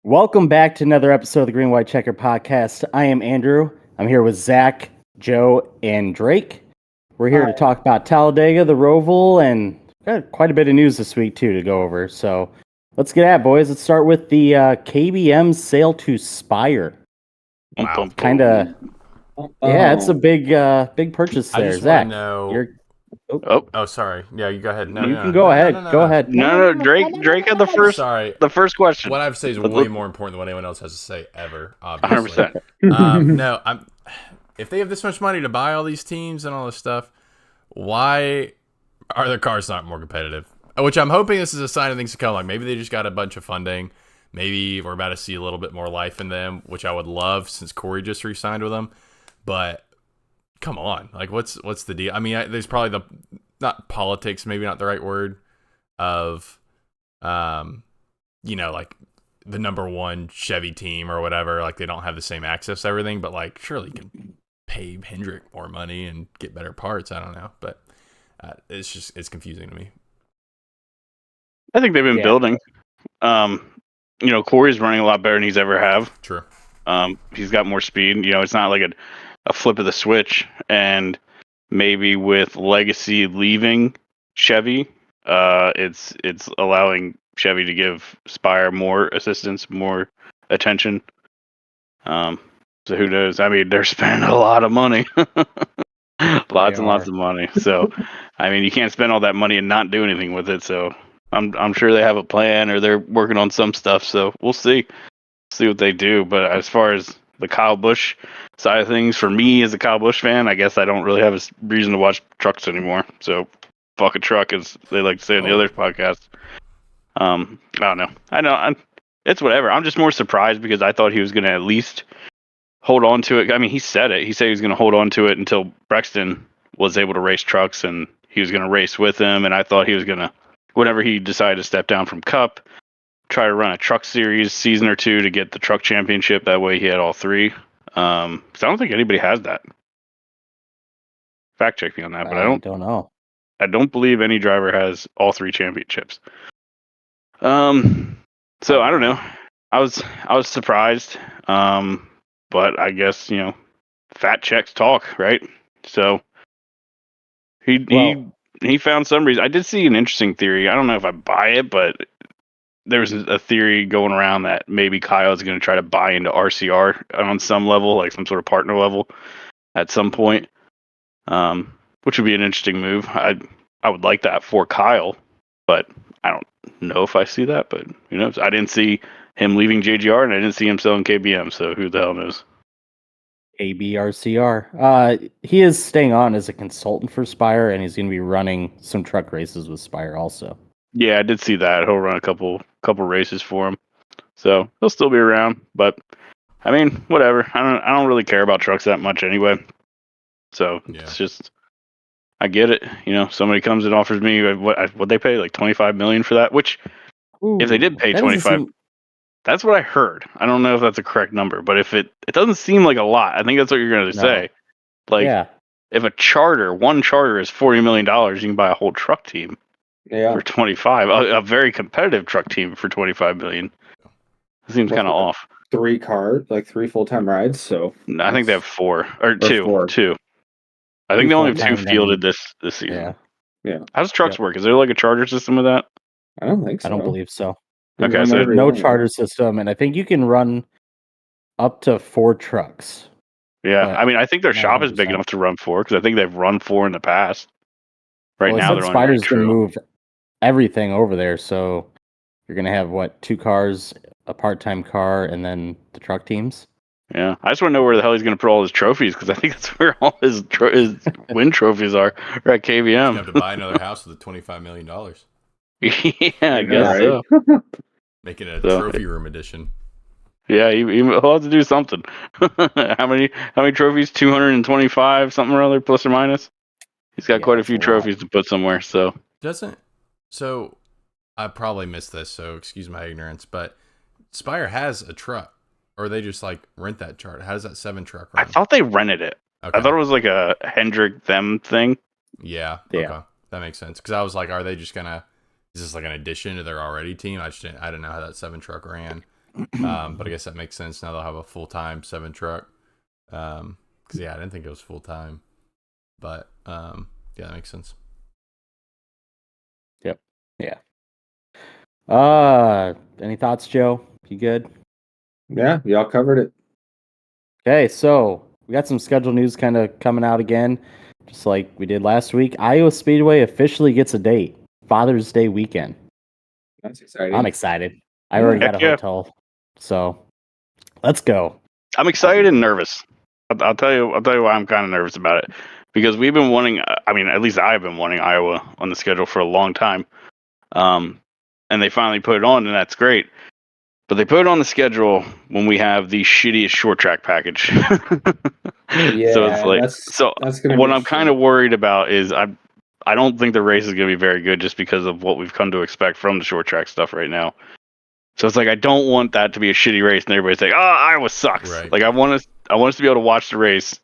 Welcome back to another episode of the Green White Checker Podcast. I am Andrew. I'm here with Zach, Joe, and Drake. We're here to talk about Talladega, the Roval, and got quite a bit of news this week, too, to go over. So let's get at it, boys. Let's start with the KBM sale to Spire. Wow. Kind of, yeah, it's a big purchase there. I just Zach, want to know. you're... Oh, sorry. Yeah, you go ahead. You can go ahead. Go ahead. No, Drake had the first question. What I have to say is way more important than what anyone else has to say ever, obviously. 100%. If they have this much money to buy all these teams and all this stuff, why are their cars not more competitive? Which I'm hoping this is a sign of things to come. Like maybe they just got a bunch of funding. Maybe we're about to see a little bit more life in them, which I would love since Corey just re-signed with them. But come on, like what's the deal? I mean, there's probably not politics, maybe not the right word, of like the number one Chevy team or whatever, like they don't have the same access to everything, but like surely you can pay Hendrick more money and get better parts. I don't know, but it's confusing to me. I think they've been building. Corey's running a lot better than he's ever have. True. He's got more speed. It's not like a flip of the switch. And maybe with Legacy leaving Chevy, it's allowing Chevy to give Spire more assistance, more attention. So who knows? I mean, they're spending a lot of money. Lots and lots of money. So, I mean, you can't spend all that money and not do anything with it. So I'm sure they have a plan or they're working on some stuff. So we'll see what they do. But as far as the Kyle Busch side of things, for me as a Kyle Busch fan, I guess I don't really have a reason to watch trucks anymore. So fuck a truck, as they like to say in the other podcast. I don't know. I know it's whatever. I'm just more surprised because I thought he was going to at least hold on to it. I mean, he said it. He said he was going to hold on to it until Brexton was able to race trucks and he was going to race with him. And I thought he was going to, whenever he decided to step down from Cup, try to run a truck series season or two to get the truck championship. That way he had all three. Because I don't think anybody has that. Fact check me on that, but I don't know. I don't believe any driver has all three championships. So I don't know. I was surprised. But I guess, fat checks talk, right? So he found some reason. I did see an interesting theory. I don't know if I buy it, but there's a theory going around that maybe Kyle is going to try to buy into RCR on some level, like some sort of partner level at some point, which would be an interesting move. I would like that for Kyle, but I don't know if I see that. But who knows? I didn't see him leaving JGR, and I didn't see him selling KBM, so who the hell knows? ABRCR. He is staying on as a consultant for Spire, and he's going to be running some truck races with Spire also. Yeah, I did see that. He'll run a couple races for him, so he'll still be around. But I mean, whatever. I don't really care about trucks that much anyway. So It's just, I get it. Somebody comes and offers me what they pay, like $25 million for that. Which, if they did pay 25, that's what I heard. I don't know if that's a correct number, but if it doesn't seem like a lot. I think that's what you're going to say. Like, if one charter is $40 million, you can buy a whole truck team. Yeah. For 25, a very competitive truck team for 25 million. It seems kind of off. 3 cars, like 3 full-time rides. So I think they have 4 or 2. 2. I think they only have 2 fielded this season. Yeah. How does trucks work? Is there like a charter system with that? I don't think so. I don't believe so. Okay, so no charter system, and I think you can run up to 4 trucks. Yeah, I mean, I think their shop is big enough to run 4 because I think they've run 4 in the past. Right now, they're Spider's going to move everything over there, so you're going to have 2 cars, a part-time car, and then the truck teams. Yeah, I just want to know where the hell he's going to put all his trophies, because I think that's where all his win trophies are at KBM. You have to buy another house with $25 million. Yeah, I guess so. Making a trophy room edition. Yeah, he'll have to do something. How many trophies? 225, something or other, plus or minus. He's got quite a few trophies to put somewhere. So I probably missed this, so excuse my ignorance, but Spire has a truck, or they just like rent that chart. How does that 7 truck run? I thought they rented it. Okay. I thought it was like a Hendrick them thing. Yeah. Okay. That makes sense. Because I was like, are they just gonna? Is this like an addition to their already team? I didn't know how that 7 truck ran. But I guess that makes sense now. They'll have a full-time 7 truck. Because I didn't think it was full-time, but yeah, that makes sense. Yep. Yeah. Any thoughts, Joe? You good? Yeah, y'all covered it. Okay, so we got some schedule news kind of coming out again, just like we did last week. Iowa Speedway officially gets a date, Father's Day weekend. That's exciting. I'm excited. I already got a hotel, so let's go. I'm excited and nervous. I'll tell you why I'm kind of nervous about it, because we've been wanting. I mean, at least I've been wanting Iowa on the schedule for a long time, and they finally put it on, and that's great. But they put it on the schedule when we have the shittiest short track package. Yeah, so it's like that's gonna what be I'm kind of worried about is I don't think the race is going to be very good just because of what we've come to expect from the short track stuff right now. So it's like I don't want that to be a shitty race and everybody's like, "Oh, Iowa sucks." Right. Like I want us to be able to watch the race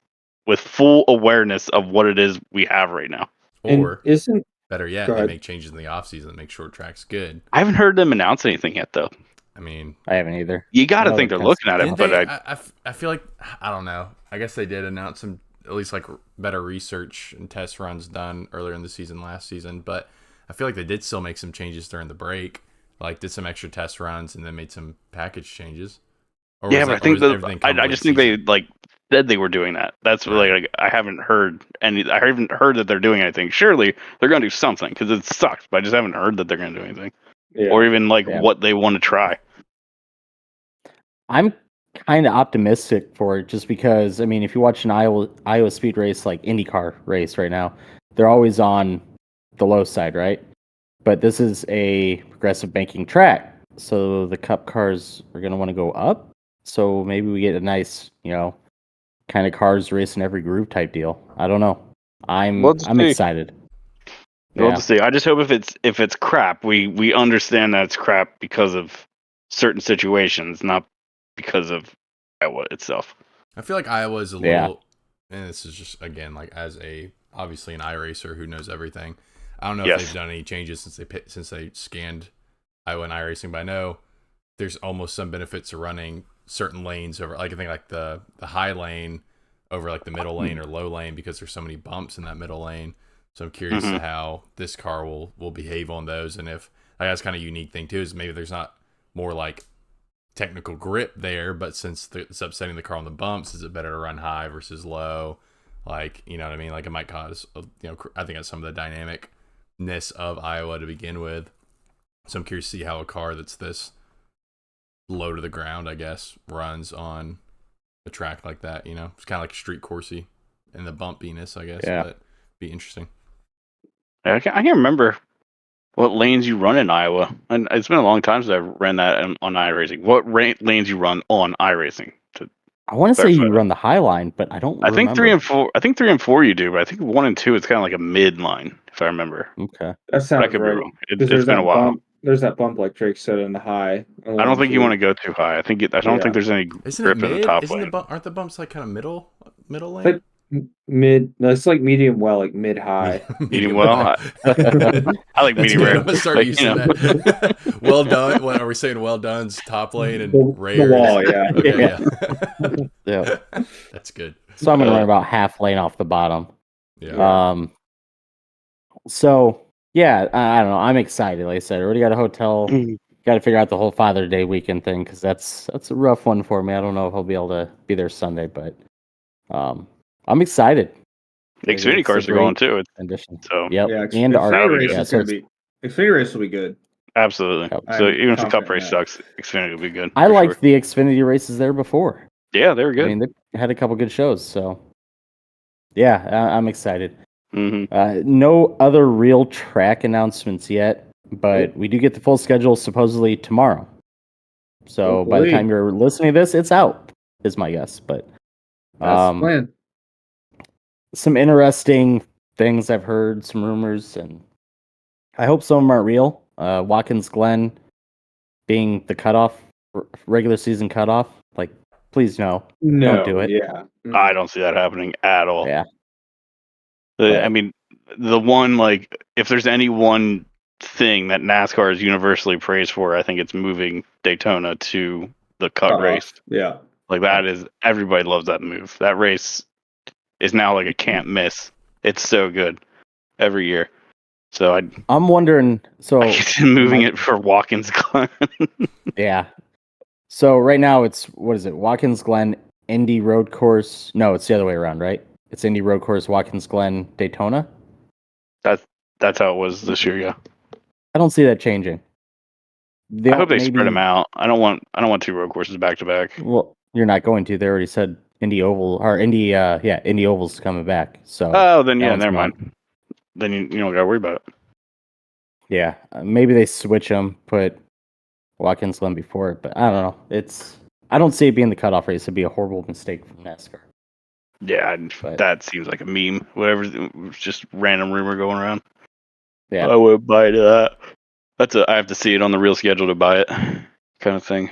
with full awareness of what it is we have right now. Or isn't better yet, Go they ahead. make changes in the offseason that make short tracks good. I haven't heard them announce anything yet, though. I mean, I haven't either. You got I to know think they're they're looking at it, didn't but they, I feel like, I don't know. I guess they did announce some, at least like better research and test runs done earlier in the season last season. But I feel like they did still make some changes during the break, like did some extra test runs and then made some package changes. Or yeah, was but that- I think or was everything come I late just think season? they like said they were doing that. That's what, Right. like I haven't heard any. I haven't heard that they're doing anything. Surely they're going to do something because it sucks. But I just haven't heard that they're going to do anything, or even like what they want to try. I'm kind of optimistic for it just because, I mean, if you watch an Iowa Speed race, like IndyCar race right now, they're always on the low side, right? But this is a progressive banking track, so the Cup cars are going to want to go up. So maybe we get a nice, kind of cars racing every groove type deal. I don't know. I'm excited. We'll just see. I just hope if it's crap, we understand that it's crap because of certain situations, not because of Iowa itself. I feel like Iowa is a little, and this is just again like as obviously an iRacer who knows everything. I don't know if they've done any changes since they scanned Iowa and iRacing, but I know there's almost some benefits to running certain lanes over, like I think like the high lane over like the middle lane or low lane because there's so many bumps in that middle lane. So I'm curious to how this car will behave on those, and if that's kind of a unique thing too is maybe there's not more like technical grip there, but since it's upsetting the car on the bumps, is it better to run high versus low? Like, you know what I mean? Like it might cause, I think that's some of the dynamicness of Iowa to begin with. So I'm curious to see how a car that's this low to the ground, I guess, runs on a track like that. It's kind of like a street coursey and the bumpiness, I guess. Yeah. But be interesting. I can't remember what lanes you run in Iowa, and it's been a long time since I've ran that on iRacing. What lanes you run on iRacing? I want to say you run the high line, but I don't. I think 3 and 4. I think 3 and 4 you do, but I think 1 and 2 it's kind of like a mid line, if I remember. Okay, that sounds I could right. be wrong. It's been a while. There's that bump, like Drake said, in the high. I don't think you want to go too high. I don't think there's any Isn't grip it in mid? the top lane. Aren't the bumps like kind of middle lane? Like mid. No, it's like medium well, like mid high. Medium well. I like medium good. rare. I'm gonna start using that. Well done. What are we saying? Well done's top lane and rare. The wall, yeah. Okay, yeah. That's good. So I'm gonna run about half lane off the bottom. Yeah. So yeah, I don't know. I'm excited. Like I said, I already got a hotel. Got to figure out the whole Father's Day weekend thing because that's a rough one for me. I don't know if I'll be able to be there Sunday, but I'm excited. The Xfinity cars are going too. Condition. So yep, Yeah, and Xfinity race yeah, is gonna be. Xfinity race will be good. Absolutely. Yep. So even if the Cup confident race in sucks, Xfinity will be good. I for liked sure. the Xfinity races there before. Yeah, they were good. I mean, they had a couple good shows, so yeah, I'm excited. No other real track announcements yet, but we do get the full schedule supposedly tomorrow. So by the time you're listening to this, it's out, is my guess. But That's the plan. some interesting things I've heard, some rumors, and I hope some of them aren't real. Watkins Glen being the cutoff, regular season cutoff. Like, please no, don't do it. Yeah, I don't see that happening at all. Yeah. I mean, the one, like, if there's any one thing that NASCAR is universally praised for, I think it's moving Daytona to the cut race. Yeah. Like that is everybody loves that move. That race is now like a can't miss. It's so good every year. So I'm wondering. So I keep moving it for Watkins Glen. yeah. So right now it's what is it? Watkins Glen, Indy Road Course. No, it's the other way around, right? It's Indy Road Course, Watkins Glen, Daytona. That's how it was this year. Yeah. I don't see that changing. I hope they spread them out. I don't want 2 road courses back to back. Well, you're not going to. They already said Indy Oval or Indy. Indy Oval's coming back. So. Oh, then that yeah, one's never gone. mind. Then you don't gotta worry about it. Yeah, maybe they switch them, put Watkins Glen before it, but I don't know. I don't see it being the cutoff race. It'd be a horrible mistake from NASCAR. Yeah, that seems like a meme. Whatever, it's just random rumor going around. Yeah, I would buy that. I have to see it on the real schedule to buy it, kind of thing.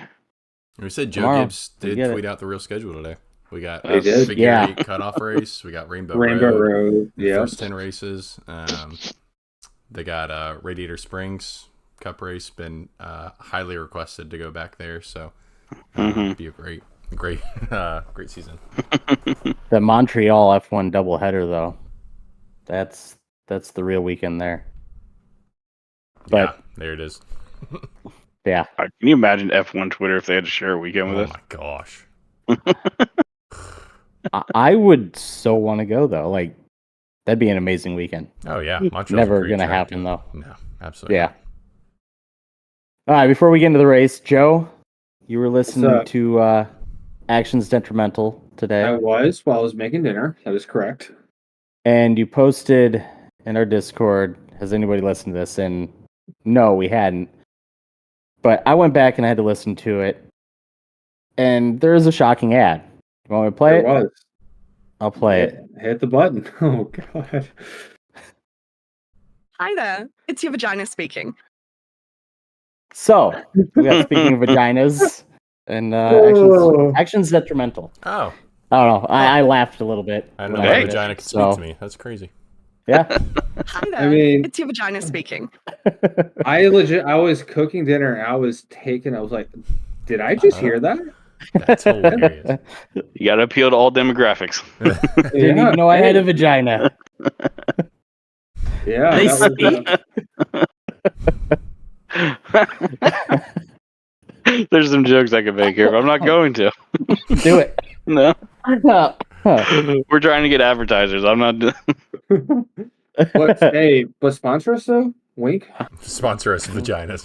We said Joe Tomorrow, Gibbs did tweet out the real schedule today. We got They did? figure 8 cutoff race. We got Rainbow Road. The Yeah. first 10 races. They got Radiator Springs Cup race. Been highly requested to go back there. So it'd be a great season. the Montreal F1 doubleheader though. That's the real weekend there. But yeah, there it is. yeah, Can you imagine F1 Twitter if they had to share a weekend with Oh us? my gosh. I would so want to go though. Like that'd be an amazing weekend. Oh yeah, Montreal's Never a great gonna track, happen too. though. No, absolutely. Yeah. All right, before we get into the race, Joe, you were listening to Actions Detrimental today. I was while I was making dinner. That is correct. And you posted in our Discord, has anybody listened to this? And no, we hadn't. But I went back and I had to listen to it. And there is a shocking ad. You want me to play it? Was. I'll play it. Hit the button. Oh, God. Hi there. It's your vagina speaking. So, we got speaking of vaginas and actions Detrimental. Oh, I don't know. I laughed a little bit. I know when my heard it. vagina can speak So, to me. That's crazy. Yeah. Hi there. I mean- it's your vagina speaking. I was cooking dinner and I was like, did I just hear that? That's hilarious. You got to appeal to all demographics. Didn't even know I had a vagina. Yeah. They that was, There's some jokes I could make here, but I'm not going to. Do it. No. We're trying to get advertisers. I'm not doing. but sponsor us though? Wink. Sponsor us, vaginas.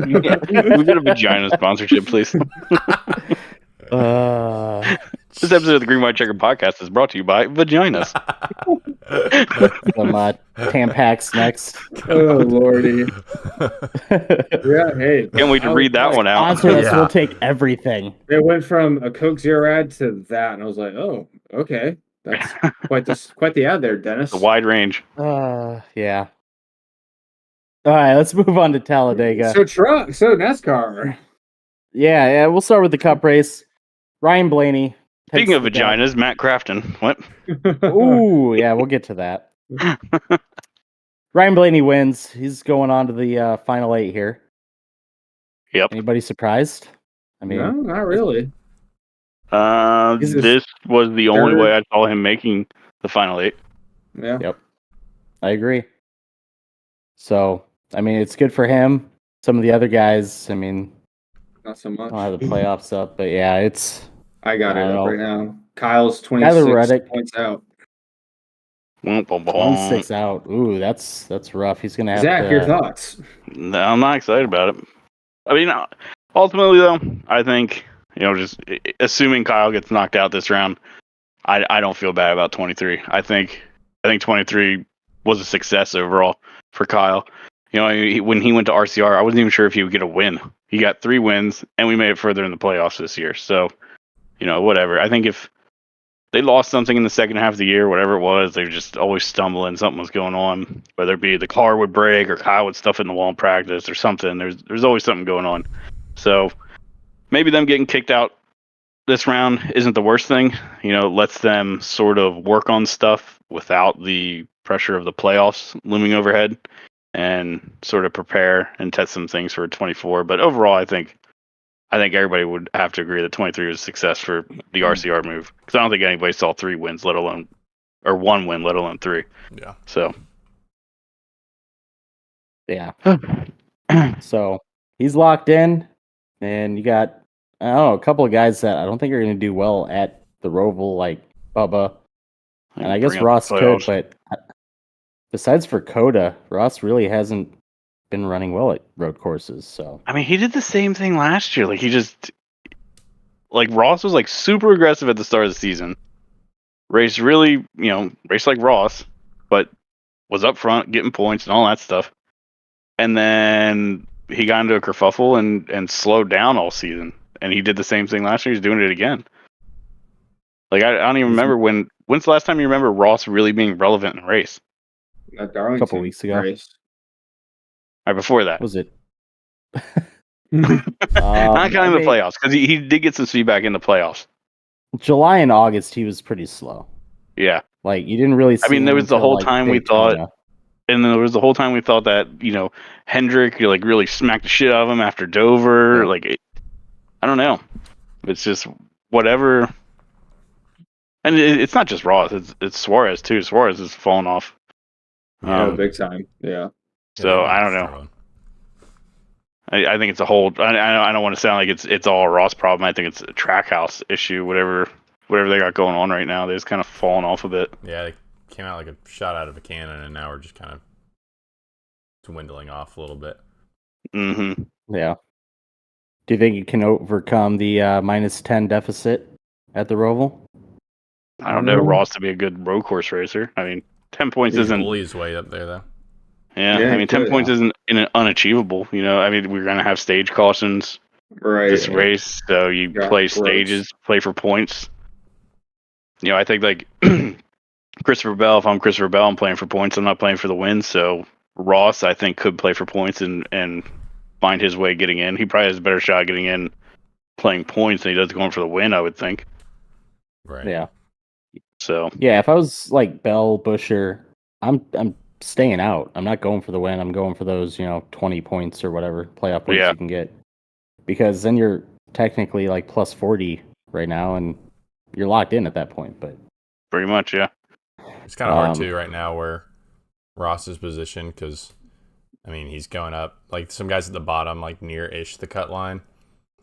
We get a vagina sponsorship, please. This episode of the Green White Checker podcast is brought to you by vaginas. Some Tampax next. Oh lordy. Yeah. Hey. Can't wait to read that one out. Sponsor us, Yeah. we'll take everything. It went from a Coke Zero ad to that, and I was like, oh, okay. That's quite the ad there, Dennis. The wide range. Yeah. All right, let's move on to Talladega. So NASCAR. Yeah, we'll start with the Cup race. Ryan Blaney. Speaking of vaginas, Matt Crafton. What? Ooh, yeah, we'll get to that. Ryan Blaney wins. He's going on to the final 8 here. Yep. Anybody surprised? I mean, No, not really. This was the only way I saw him making the final 8. Yeah. Yep. I agree. So, I mean, it's good for him. Some of the other guys, I mean, Not so much. I don't have the playoffs up, but yeah, it's. I got I it don't up know. right now. Kyle's 26 Tyler Reddick. points out. 1-6 out. Ooh, that's rough. He's gonna have Zach, to. your thoughts? No, I'm not excited about it. I mean, ultimately, though, I think, just assuming Kyle gets knocked out this round, I don't feel bad about 23. I think 23 was a success overall for Kyle. When he went to RCR, I wasn't even sure if he would get a win. He got 3 wins, and we made it further in the playoffs this year. So, whatever. I think if they lost something in the second half of the year, whatever it was, they were just always stumbling. Something was going on, whether it be the car would break or Kyle would stuff it in the wall in practice or something. There's always something going on. So maybe them getting kicked out this round isn't the worst thing. Lets them sort of work on stuff without the pressure of the playoffs looming overhead and sort of prepare and test some things for 24. But overall, I think I think everybody would have to agree that 23 was a success for the RCR move. Because I don't think anybody saw 3 wins, let alone, or 1 win, let alone 3. Yeah. So. Yeah. So he's locked in, and you got, I don't know, a couple of guys that I don't think are going to do well at the Roval, like Bubba. And I guess Bring up Ross the could, playoffs. but besides for Coda, Ross really hasn't been running well at road courses. So I mean, he did the same thing last year. Like, he just, like, Ross was, like, super aggressive at the start of the season. Raced really, raced like Ross, but was up front, getting points and all that stuff. And then he got into a kerfuffle and slowed down all season. And he did the same thing last year. He's doing it again. Like, I don't even remember when's the last time you remember Ross really being relevant in a race? That Darlington a couple weeks ago. race. Right before that. Was it? Not counting the playoffs, because he did get some speed back in the playoffs. July and August, he was pretty slow. Yeah. Like, you didn't really see I mean, there was the whole time we thought, and then there was the whole time we thought that, Hendrick, like, really smacked the shit out of him after Dover. Yeah. Like, I don't know. It's just whatever. And it's not just Ross. It's Suarez, too. Suarez has fallen off. Big time. Yeah. So, I don't know. I think it's a whole. I don't want to sound like it's all a Ross problem. I think it's a Trackhouse issue. Whatever they got going on right now, they've just kind of fallen off a bit. Yeah, they came out like a shot out of a cannon, and now we're just kind of dwindling off a little bit. Mm-hmm. Yeah. Do you think you can overcome the -10 deficit at the Roval? I don't know Ross to be a good road course racer. I mean, 10 points He's isn't. bully his way up there, though. Yeah, Yeah, I mean, 10 points isn't unachievable. I mean, we're gonna have stage cautions Right. this race, so you play stages, play for points. I think like Christopher Bell. If I'm Christopher Bell, I'm playing for points. I'm not playing for the win. So Ross, I think, could play for points and find his way getting in. He probably has a better shot getting in playing points than he does going for the win, I would think. Right. Yeah. So yeah, if I was like Bell, Busher, I'm staying out. I'm not going for the win. I'm going for those 20 points or whatever playoff points you can get, because then you're technically like plus 40 right now, and you're locked in at that point. But pretty much, yeah. It's kind of hard too right now where Ross is positioned, because I mean he's going up. Like some guys at the bottom, like near-ish the cut line,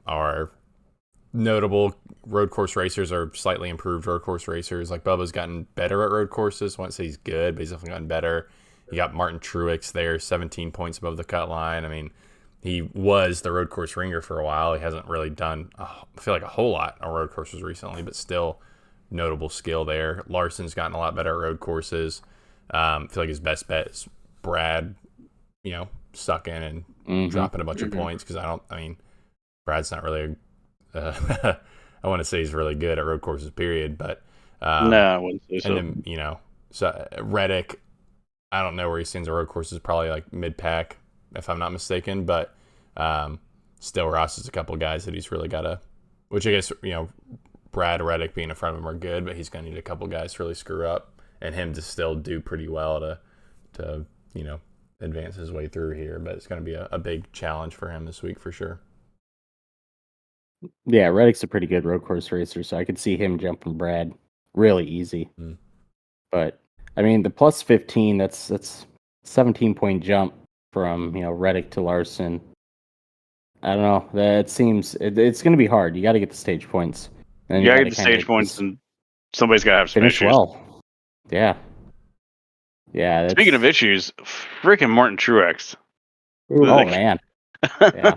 are notable road course racers or slightly improved road course racers. Like Bubba's gotten better at road courses. I won't say he's good, but he's definitely gotten better. You got Martin Truex there, 17 points above the cut line. I mean, he was the road course ringer for a while. He hasn't really done, I feel like, a whole lot on road courses recently, but still notable skill there. Larson's gotten a lot better at road courses. I feel like his best bet is Brad, sucking and dropping a bunch of points, because Brad's not really I want to say he's really good at road courses, period. But no, I wouldn't say so. And then, so Reddick, I don't know where he stands at road courses, probably like mid-pack, if I'm not mistaken. But still, Ross is a couple guys that he's really got to, which I guess, Brad, Reddick being in front of him are good, but he's going to need a couple guys to really screw up, and him to still do pretty well to advance his way through here. But it's going to be a big challenge for him this week for sure. Yeah, Reddick's a pretty good road course racer, so I could see him jumping Brad really easy. But I mean, the plus 15, that's 17-point jump from Reddick to Larson. I don't know. That seems it's going to be hard. You got to get the stage points. And you got to get the stage points, and somebody's got to have some finish issues. Well. Yeah. Yeah. Speaking of issues, freaking Martin Truex. Oh man. Yeah.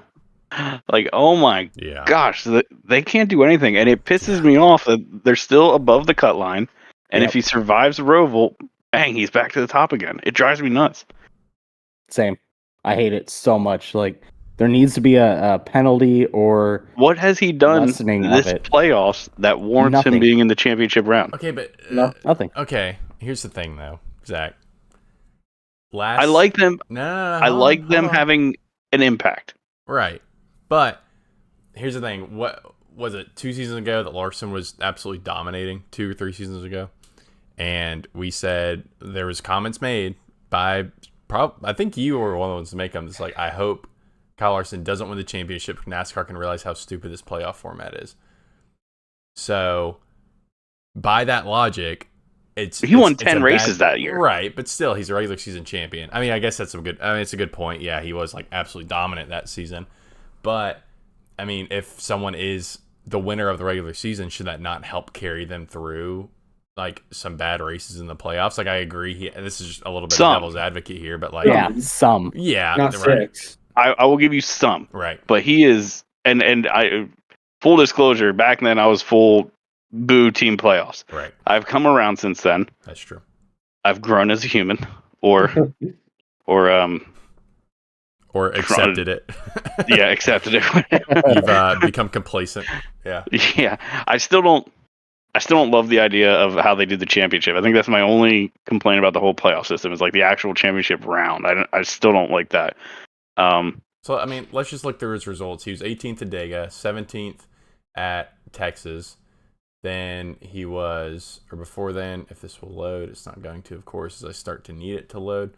Like, oh my gosh, they can't do anything, and it pisses me off that they're still above the cut line. And if he survives the Roval, bang, he's back to the top again. It drives me nuts. Same. I hate it so much. Like, there needs to be a penalty or what has he done this playoffs that warrants him being in the championship round? Okay, but nothing. Okay, here's the thing though, Zach. I like them. I like them having an impact. Right. But here's the thing. What was it, 2 seasons ago that Larson was absolutely dominating, 2 or 3 seasons ago? And we said there was comments made by, I think you were one of the ones to make them. It's like, I hope Kyle Larson doesn't win the championship, NASCAR can realize how stupid this playoff format is. So, by that logic, he won it's 10 races that year. Right, but still, he's a regular season champion. I mean, I guess it's a good point. Yeah, he was like absolutely dominant that season. But, I mean, if someone is the winner of the regular season, should that not help carry them through like some bad races in the playoffs? Like, I agree. This is just a little bit of devil's advocate here, but like, Yeah, some. Yeah, Not right. 6. I will give you some. Right. But he is, and I, full disclosure, back then I was full boo team playoffs. Right. I've come around since then. That's true. I've grown as a human, or accepted it. Yeah, accepted it. You've become complacent. Yeah. Yeah. I still don't love the idea of how they did the championship. I think that's my only complaint about the whole playoff system is like the actual championship round. I still don't like that. So, I mean, let's just look through his results. He was 18th at Dega, 17th at Texas. Then he was, or before then, if this will load, it's not going to, of course, as I start to need it to load.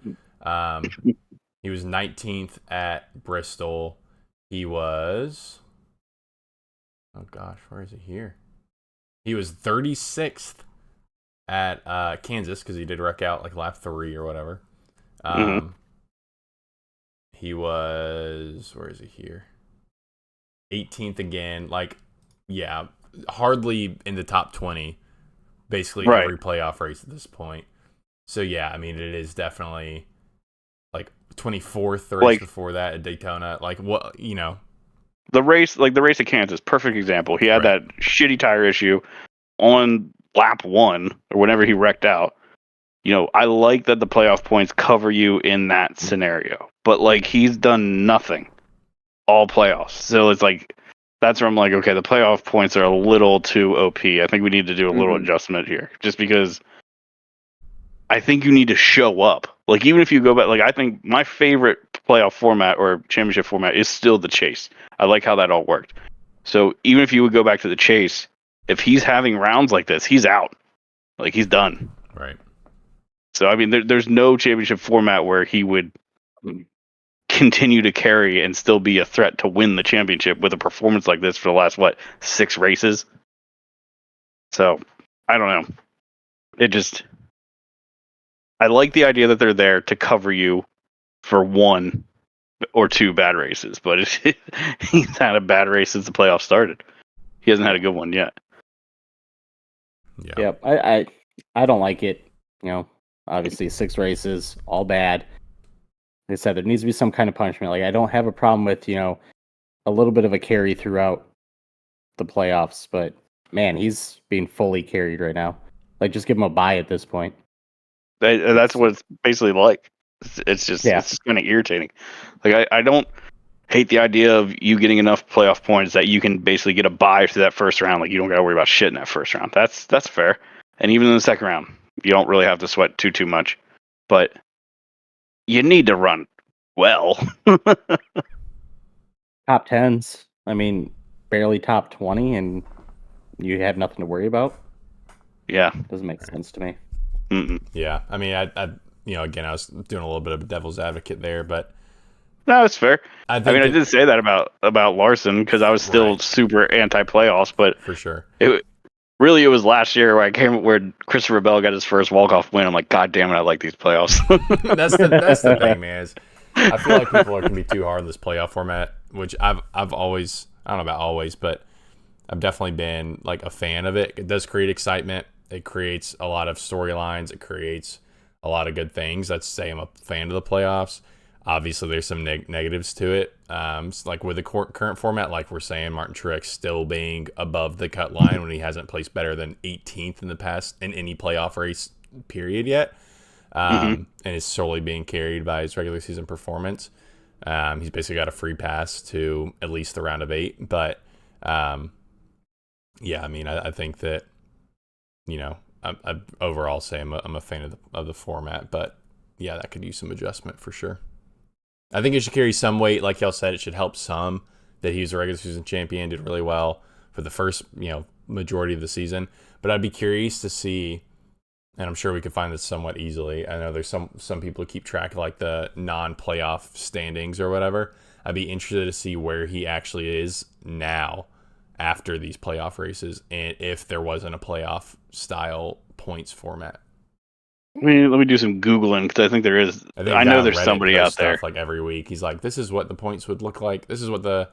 He was 19th at Bristol. He was, oh gosh, where is he here? He was 36th at Kansas because he did wreck out like lap 3 or whatever. He was, where is he here? 18th again. Like, yeah, hardly in the top 20, basically Right. every playoff race at this point. So, yeah, I mean, it is definitely like 24th the race Like- before that at Daytona. Like, what, you know. The race at Kansas, perfect example. He had Right. that shitty tire issue on lap 1 or whenever he wrecked out. You know, I like that the playoff points cover you in that scenario, but like he's done nothing all playoffs. So it's like, that's where I'm like, okay, the playoff points are a little too OP. I think we need to do a little adjustment here just because I think you need to show up. Like, even if you go back, like, I think my favorite playoff format or championship format is still the chase. I like how that all worked. So even if you would go back to the chase, if he's having rounds like this, he's out. Like, he's done. Right. So, I mean, there's no championship format where he would continue to carry and still be a threat to win the championship with a performance like this for the last, 6 races? So, I don't know. It just... I like the idea that they're there to cover you for 1 or 2 bad races, but he's had a bad race since the playoffs started. He hasn't had a good one yet. Yeah. Yep. I don't like it. You know, obviously 6 races, all bad. Like I said, there needs to be some kind of punishment. Like, I don't have a problem with, you know, a little bit of a carry throughout the playoffs, but man, he's being fully carried right now. Like, just give him a bye at this point. That's what it's basically like. It's just kind of irritating. Like, I don't hate the idea of you getting enough playoff points that you can basically get a bye through that first round. Like, you don't got to worry about shit in that first round. That's fair. And even in the second round, you don't really have to sweat too much. But you need to run well. Top 10s. I mean, barely top 20, and you have nothing to worry about. Yeah. Doesn't make sense to me. Mm-mm. Yeah. I mean, I again, I was doing a little bit of a devil's advocate there, but No, that's fair. I I mean, I think did say that about Larson because I was still Right. super anti-playoffs, but for sure. it was last year where Christopher Bell got his first walk-off win. I'm like, God damn it, I like these playoffs. that's the thing, man. Is I feel like people are gonna be too hard on this playoff format, which I've always, I don't know about always, but I've definitely been like a fan of it. It does create excitement. It creates a lot of storylines. It creates a lot of good things. Let's say I'm a fan of the playoffs. Obviously, there's some negatives to it. Like with the current format, like we're saying, Martin Truex still being above the cut line when he hasn't placed better than 18th in the past in any playoff race period yet, and is solely being carried by his regular season performance. He's basically got a free pass to at least the round of 8. But yeah, I mean, I think that, you know, I overall say I'm a fan of the format, but yeah, that could use some adjustment for sure. I think it should carry some weight. Like y'all said, it should help some that he was a regular season champion, did really well for the first, majority of the season. But I'd be curious to see, and I'm sure we could find this somewhat easily. I know there's some people who keep track of like the non-playoff standings or whatever. I'd be interested to see where he actually is now after these playoff races, and if there wasn't a playoff style points format. Let me do some Googling, because I think there is. I know there's somebody out there. Like every week, he's like, "This is what the points would look like. This is what the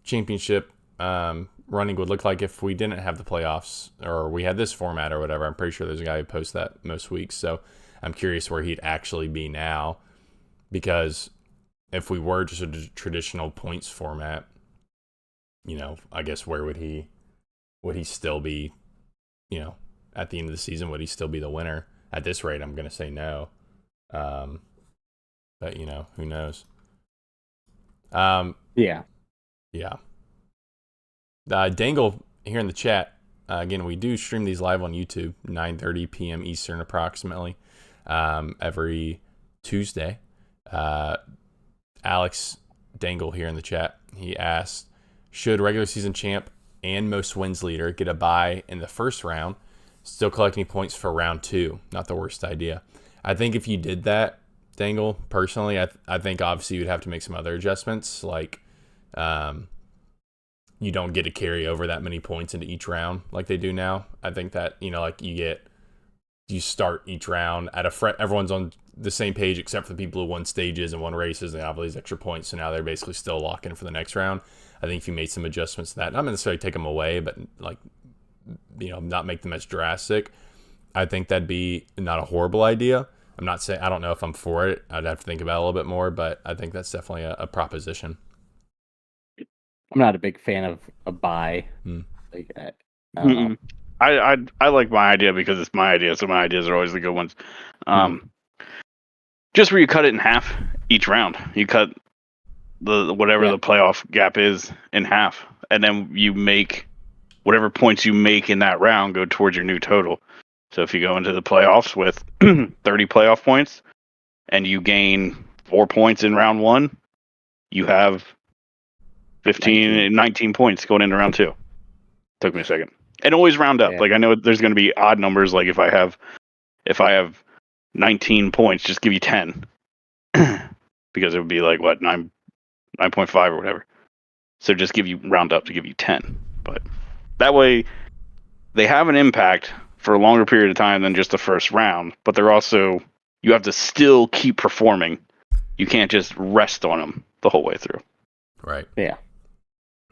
championship running would look like if we didn't have the playoffs, or we had this format or whatever." I'm pretty sure there's a guy who posts that most weeks. So I'm curious where he'd actually be now, because if we were just a traditional points format, I guess where would he still be? At the end of the season, would he still be the winner? At this rate, I'm going to say no. But, who knows? Yeah. Dangle here in the chat. Again, we do stream these live on YouTube, 9:30 p.m. Eastern approximately, every Tuesday. Alex Dangle here in the chat. He asked, should regular season champ and most wins leader get a bye in the first round, still collecting points for round 2? Not the worst idea. I think if you did that, Dangle, personally, I think obviously you'd have to make some other adjustments, like you don't get to carry over that many points into each round like they do now. I think that, like you start each round at everyone's on the same page except for the people who won stages and won races, and they have all these extra points, so now they're basically still locked in for the next round. I think if you made some adjustments to that, not necessarily take them away, but not make them as drastic, I think that'd be not a horrible idea. I'm not saying, I don't know if I'm for it. I'd have to think about it a little bit more, but I think that's definitely a proposition. I'm not a big fan of a bye. Like, I don't know. I like my idea because it's my idea, so my ideas are always the good ones. Just where you cut it in half each round. You cut the playoff gap is in half, and then you make whatever points you make in that round go towards your new total. So if you go into the playoffs with 30 playoff points and you gain 4 points in round 1, you have 19 points going into round 2. Took me a second. And always round up. Yeah. Like, I know there's going to be odd numbers. Like if I have 19 points, just give you 10. Because it would be like, what, 9.5 or whatever. So just round up to give you 10. But that way they have an impact for a longer period of time than just the first round, but they're also, you have to still keep performing. You can't just rest on them the whole way through. Right. Yeah.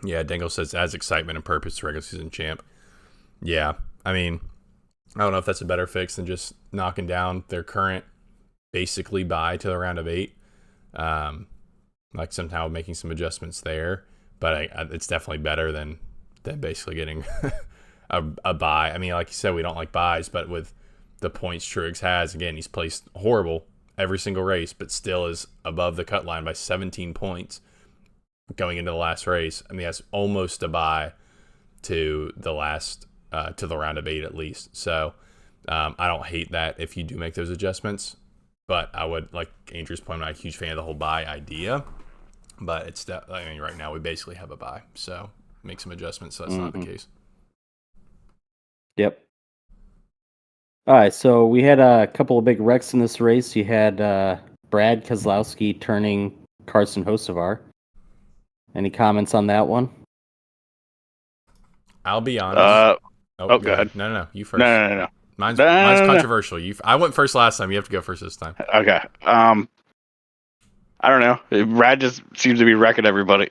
Yeah, Dangle says adds excitement and purpose to regular season champ. Yeah. I mean, I don't know if that's a better fix than just knocking down their current basically bye to the round of 8. Like somehow making some adjustments there, but it's definitely better than basically getting a bye. I mean, like you said, we don't like buys, but with the points Truex has, again, he's placed horrible every single race, but still is above the cut line by 17 points going into the last race. I mean, that's almost a bye to the last to the round of 8 at least. So I don't hate that if you do make those adjustments, but I would, like Andrew's point, I'm not a huge fan of the whole bye idea, but it's right now we basically have a bye, so make some adjustments so that's not the case. Yep. All right, so we had a couple of big wrecks in this race. You had Brad Keselowski turning Carson Hocevar. Any comments on that one? I'll be honest. Go ahead. No, you first. No. Mine's controversial. I went first last time. You have to go first this time. Okay. I don't know. Brad just seems to be wrecking everybody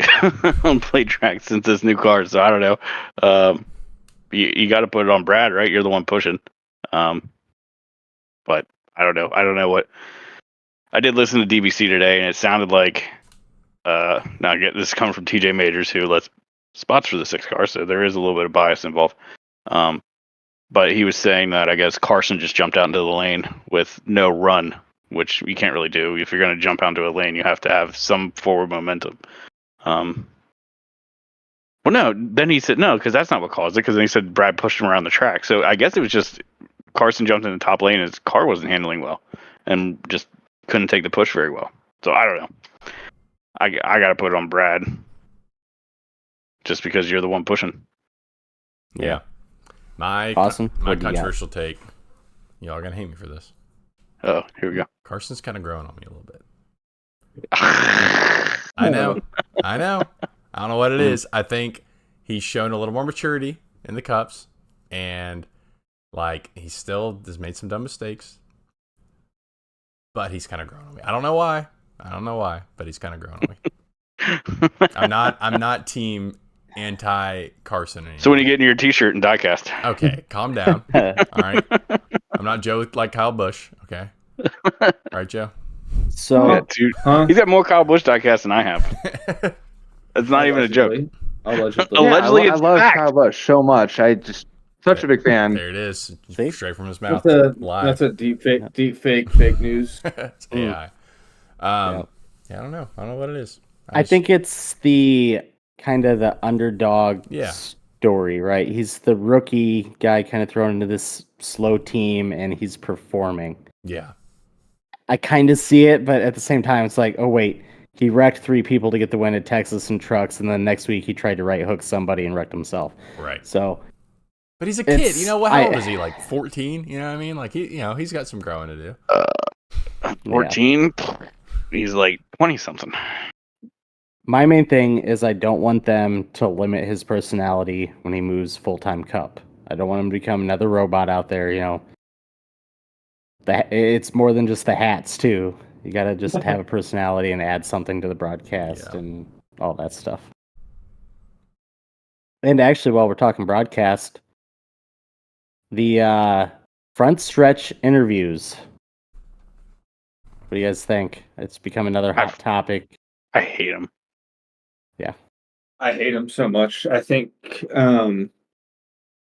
on plate tracks since this new car, so I don't know. You got to put it on Brad, right? You're the one pushing. But I don't know. I don't know what. I did listen to DBC today, and it sounded like. Now again, this is coming from TJ Majors, who lets spots for the 6 car, so there is a little bit of bias involved. But he was saying that I guess Carson just jumped out into the lane with no run, which you can't really do. If you're going to jump onto a lane, you have to have some forward momentum. Well, no. Then he said no, because that's not what caused it. Because then he said Brad pushed him around the track. So I guess it was just Carson jumped in the top lane, and his car wasn't handling well, and just couldn't take the push very well. So I don't know. I got to put it on Brad, just because you're the one pushing. Yeah. My controversial take. Y'all are gonna hate me for this. Oh, here we go. Carson's kind of growing on me a little bit. I know. I don't know what it is. I think he's shown a little more maturity in the cups, and like he still has made some dumb mistakes, but he's kind of grown on me. I don't know why, but he's kind of grown on me. I'm not team anti Carson anymore. So when you get in your T-shirt and diecast. Okay, calm down. All right, I'm not Joe like Kyle Busch. Okay, all right, Joe. So He's got more Kyle Busch diecast than I have. That's not even a joke. Allegedly. Allegedly, I it's love fact. Kyle Busch so much. I just such a big fan. There it is, See? straight from his mouth. That's a deep fake news. It's AI. Yeah, I don't know what it is. I think it's the kind of the underdog Yeah. story, right? He's the rookie guy kind of thrown into this slow team, and he's performing. Yeah. I kind of see it, but at the same time, it's like, oh wait, he wrecked 3 people to get the win at Texas in trucks, and then next week he tried to right hook somebody and wrecked himself. Right. So, but he's a kid. You know what? How old is he? Like 14? You know what I mean? Like he's got some growing to do. 14. He's like 20 something. My main thing is I don't want them to limit his personality when he moves full-time cup. I don't want him to become another robot out there, you know. It's more than just the hats, too. You got to just have a personality and add something to the broadcast and all that stuff. And actually, while we're talking broadcast, the front stretch interviews. What do you guys think? It's become another hot topic. I hate him. Yeah. I hate him so much. I think I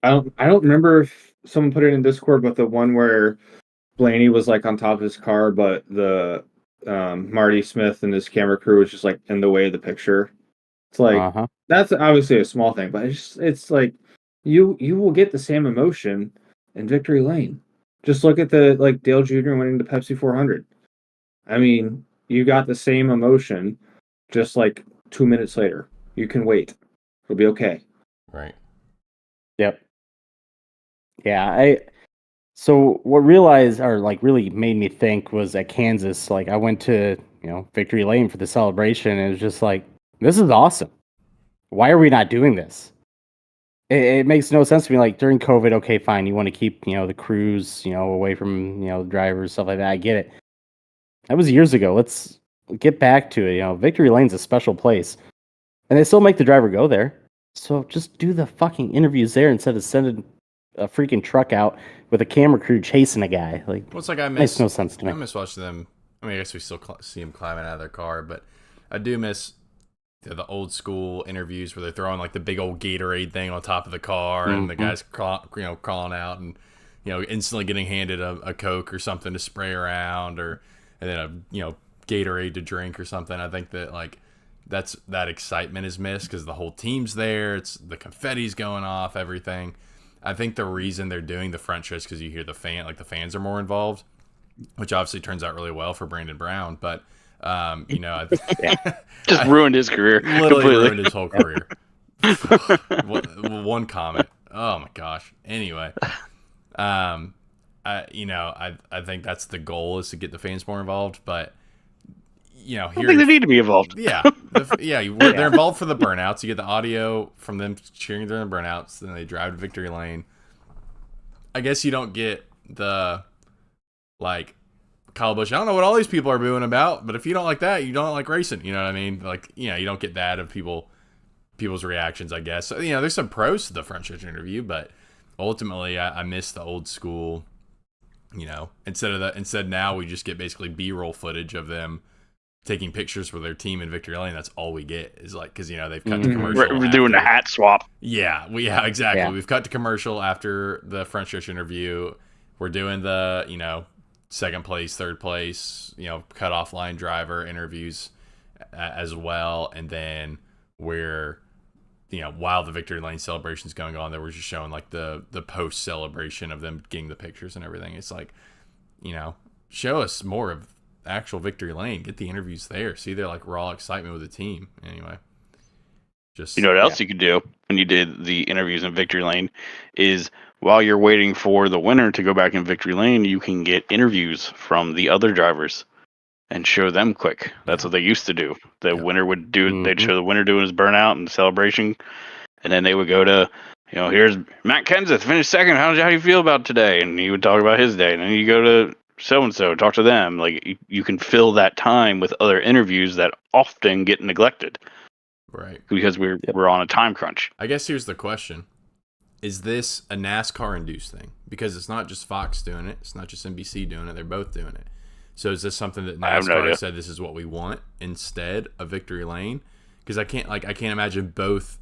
don't remember if someone put it in Discord, but the one where Blaney was like on top of his car, but the Marty Smith and his camera crew was just like in the way of the picture. It's like that's obviously a small thing, but it's like you will get the same emotion in victory lane. Just look at the like Dale Jr. winning the Pepsi 400. I mean, you got the same emotion, just like 2 minutes later. You can wait. It'll be okay. Right. Yep. Yeah, So what really made me think was at Kansas, like I went to, Victory Lane for the celebration, and it was just like, this is awesome. Why are we not doing this? It makes no sense to me. Like during COVID, okay, fine, you want to keep, the crews, away from, the drivers, stuff like that. I get it. That was years ago. Let's get back to it. Victory Lane's a special place. And they still make the driver go there. So just do the fucking interviews there instead of sending a freaking truck out with a camera crew chasing a guy. Like, well, it's like makes no sense to me. I miss watching them. I mean, I guess we still see them climbing out of their car, but I do miss the old school interviews where they're throwing like the big old Gatorade thing on top of the car, and the guys crawling out and instantly getting handed a Coke or something to spray around, and then a Gatorade to drink or something. I think that like that excitement is missed because the whole team's there. It's the confetti's going off, everything. I think the reason they're doing the front stretch because you hear the fans are more involved, which obviously turns out really well for Brandon Brown. But just ruined his career. Literally completely. ruined his whole career. One comment. Oh my gosh. Anyway, I think that's the goal is to get the fans more involved, but. I think they need to be involved. Yeah, they're involved for the burnouts. You get the audio from them cheering during the burnouts, then they drive to victory lane. I guess you don't get the like Kyle Busch. I don't know what all these people are booing about, but if you don't like that, you don't like racing. You know what I mean? Like, you don't get that of people's reactions. I guess so, there's some pros to the front stretch interview, but ultimately, I miss the old school. Instead now we just get basically B-roll footage of them taking pictures with their team in victory lane. That's all we get is like, because they've cut to commercial. We're doing a hat swap. Yeah, exactly. Yeah. We've cut to commercial after the front stretch interview. We're doing the second place, third place, cut off line driver interviews as well, and then we're while the victory lane celebration is going on, that we're just showing like the post celebration of them getting the pictures and everything. It's like, show us more of actual victory lane, get the interviews there, see their like raw excitement with the team. Anyway, just what else you could do when you did the interviews in victory lane is while you're waiting for the winner to go back in victory lane, you can get interviews from the other drivers and show them quick. That's what they used to do. The winner would do. They'd Mhm. show the winner doing his burnout and the celebration, and then they would go to, here's Matt Kenseth finished second. How do you feel about today? And he would talk about his day. And then you go to so and so, talk to them. Like you can fill that time with other interviews that often get neglected, Right. because we're on a time crunch. I guess here's the question. Is this a NASCAR-induced thing? Because it's not just Fox doing it. It's not just NBC doing it. They're both doing it. So is this something that I have no NASCAR idea. said this is what we want instead of Victory Lane? Because I can't imagine both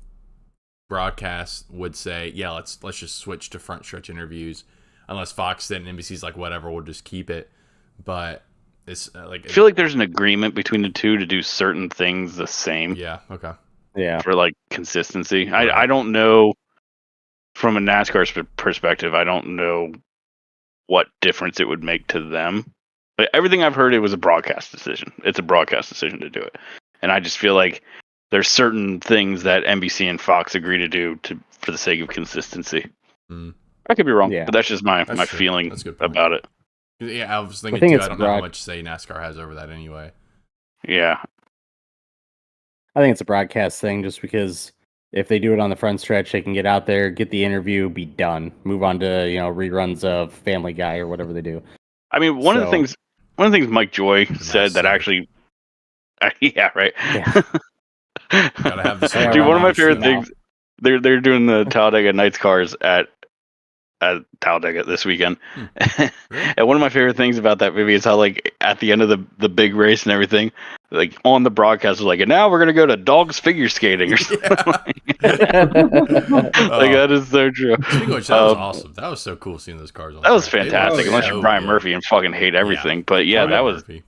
broadcasts would say, yeah, let's just switch to front stretch interviews, unless Fox did and NBC's like, whatever, we'll just keep it. But it's like, I feel like there's an agreement between the two to do certain things the same. yeah, okay, Yeah. For like consistency. Right. I don't know from a NASCAR perspective. I don't know what difference it would make to them. But everything I've heard, it was a broadcast decision. It's a broadcast decision to do it, and I just feel like there's certain things that NBC and Fox agree to do for the sake of consistency. Mm. I could be wrong, Yeah. but that's just my That's true. feeling That's a good point. about it. Yeah, I was thinking I think too. it's I don't know how broad- much say NASCAR has over that anyway. Yeah, I think it's a broadcast thing just because if they do it on the front stretch, they can get out there, get the interview, be done, move on to, reruns of Family Guy or whatever they do. I mean, one of the things Mike Joy said that Matt actually, yeah, right. Yeah. Gotta have the Yeah, Dude, one of my right. favorite Now. things, they're doing the Talladega Nights cars at Talladega this weekend. Really? And one of my favorite things about that movie is how, like, at the end of the big race and everything, like on the broadcast was like, and now we're gonna go to dogs figure skating or something. Like that is so true. Speaking of which, that was awesome. That was so cool seeing those cars on That the was track. They fantastic. looked Unless so you're Brian good. Murphy and fucking hate everything, but yeah, Brian that was Murphy.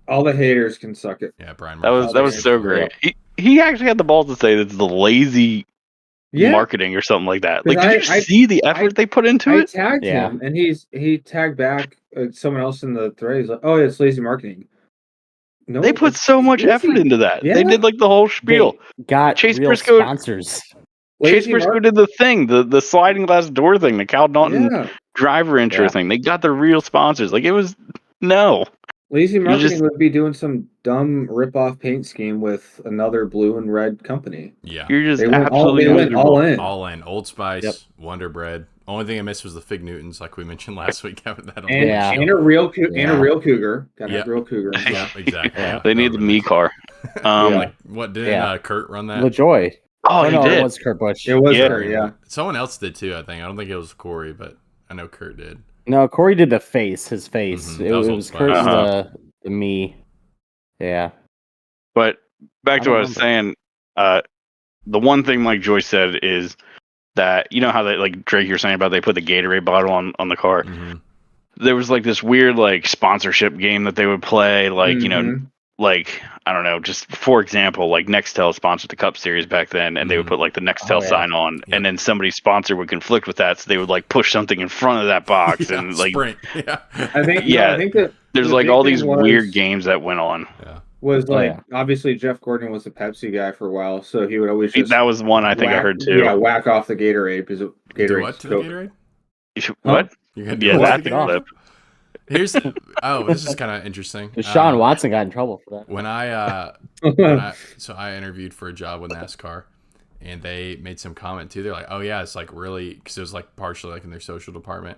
All the haters can suck it. Yeah, Brian that Murphy. was so great. He actually had the balls to say that's the lazy Yeah, marketing or something like that. Like, Because did you see the effort they put into I it? tagged Yeah. him, and he tagged back someone else in the thread. He's like, "Oh, it's lazy marketing." No, They put it's so much lazy. effort into that. Yeah. They did like the whole spiel. They got Chase real Briscoe- sponsors. Chase Lazy Briscoe mar- did the thing, the sliding glass door thing, the Cal Naughton Yeah, driver intro Yeah. thing. They got the real sponsors. Like, it was no. lazy marketing just- would be doing some dumb rip-off paint scheme with another blue and red company. Yeah. You're just They went absolutely all miserable. in. All in. Old Spice, Yep. Wonder Bread. Only thing I missed was the Fig Newtons, like we mentioned last week. Having that on And, Yeah. and a real and Yeah. a real cougar. Got Yep. a real cougar. Yeah, exactly. Yeah. They need the me car. Yeah. Like, what did Yeah. Kurt run that? LaJoy. Oh, he no, did. it was Kurt Busch. It was Yeah. her, yeah. Someone else did too, I think. I don't think it was Corey, but I know Kurt did. No, Corey did his face. Mhm, It that was was, Old Spice. Kurt's Uh-huh. the me. Yeah. But back to I what I was saying, the one thing Mike Joyce said is that, you know how they, like Drake, you're saying about they put the Gatorade bottle on the car. Mhm. There was like this weird like sponsorship game that they would play, like Mhm. like I don't know, just for example, like Nextel sponsored the Cup Series back then, and they would Mhm. put like the Nextel Oh, yeah. sign on, Yep. and then somebody's sponsor would conflict with that, so they would like push something in front of that box, Yeah, and like Sprint. Yeah. I think Yeah. I think that there's the like big all thing these was- weird games that went on. was Oh, like yeah. obviously Jeff Gordon was a Pepsi guy for a while, so he would always just That was one I think I whack- heard too. Yeah, whack off the Gatorade because Do Gatorade. what to the Gatorade? What? You're gonna do Yeah, what that to the off. clip. Here's this is kind of interesting. Deshaun Watson got in trouble for that. When I interviewed for a job with NASCAR, and they made some comment too. They're like, "Oh yeah, it's like really," because it was like partially like in their social department,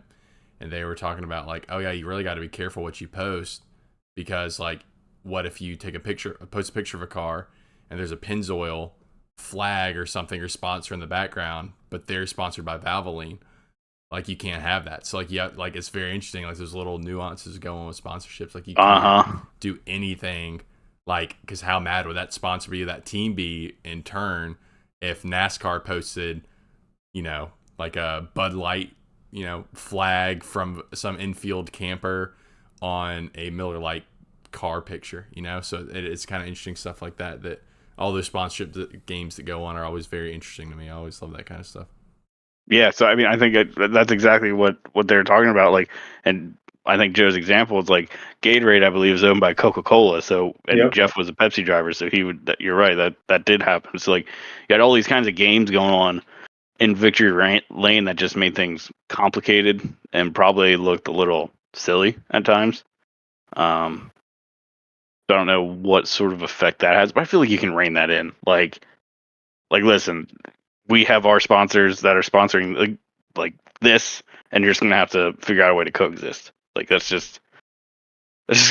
and they were talking about like, "Oh yeah, you really got to be careful what you post because like, what if you take post a picture of a car, and there's a Pennzoil flag or something or sponsor in the background, but they're sponsored by Valvoline." Like you can't have that. So like yeah, like it's very interesting. Like there's little nuances going with sponsorships. Like you can't do anything. Like because how mad would that sponsor be, that team be in turn if NASCAR posted, like a Bud Light, flag from some infield camper on a Miller Lite car picture. So it's kind of interesting stuff like that. That all those sponsorship games that go on are always very interesting to me. I always love that kind of stuff. Yeah, so I mean, I think that's exactly what they're talking about. Like, and I think Joe's example is like Gatorade, I believe, is owned by Coca-Cola. So, and Yep. Jeff was a Pepsi driver, so he would. You're right, that did happen. So, like, you had all these kinds of games going on in Victory Lane that just made things complicated and probably looked a little silly at times. I don't know what sort of effect that has, but I feel like you can rein that in. Like listen, we have our sponsors that are sponsoring like this, and you're just gonna have to figure out a way to coexist. Like that's just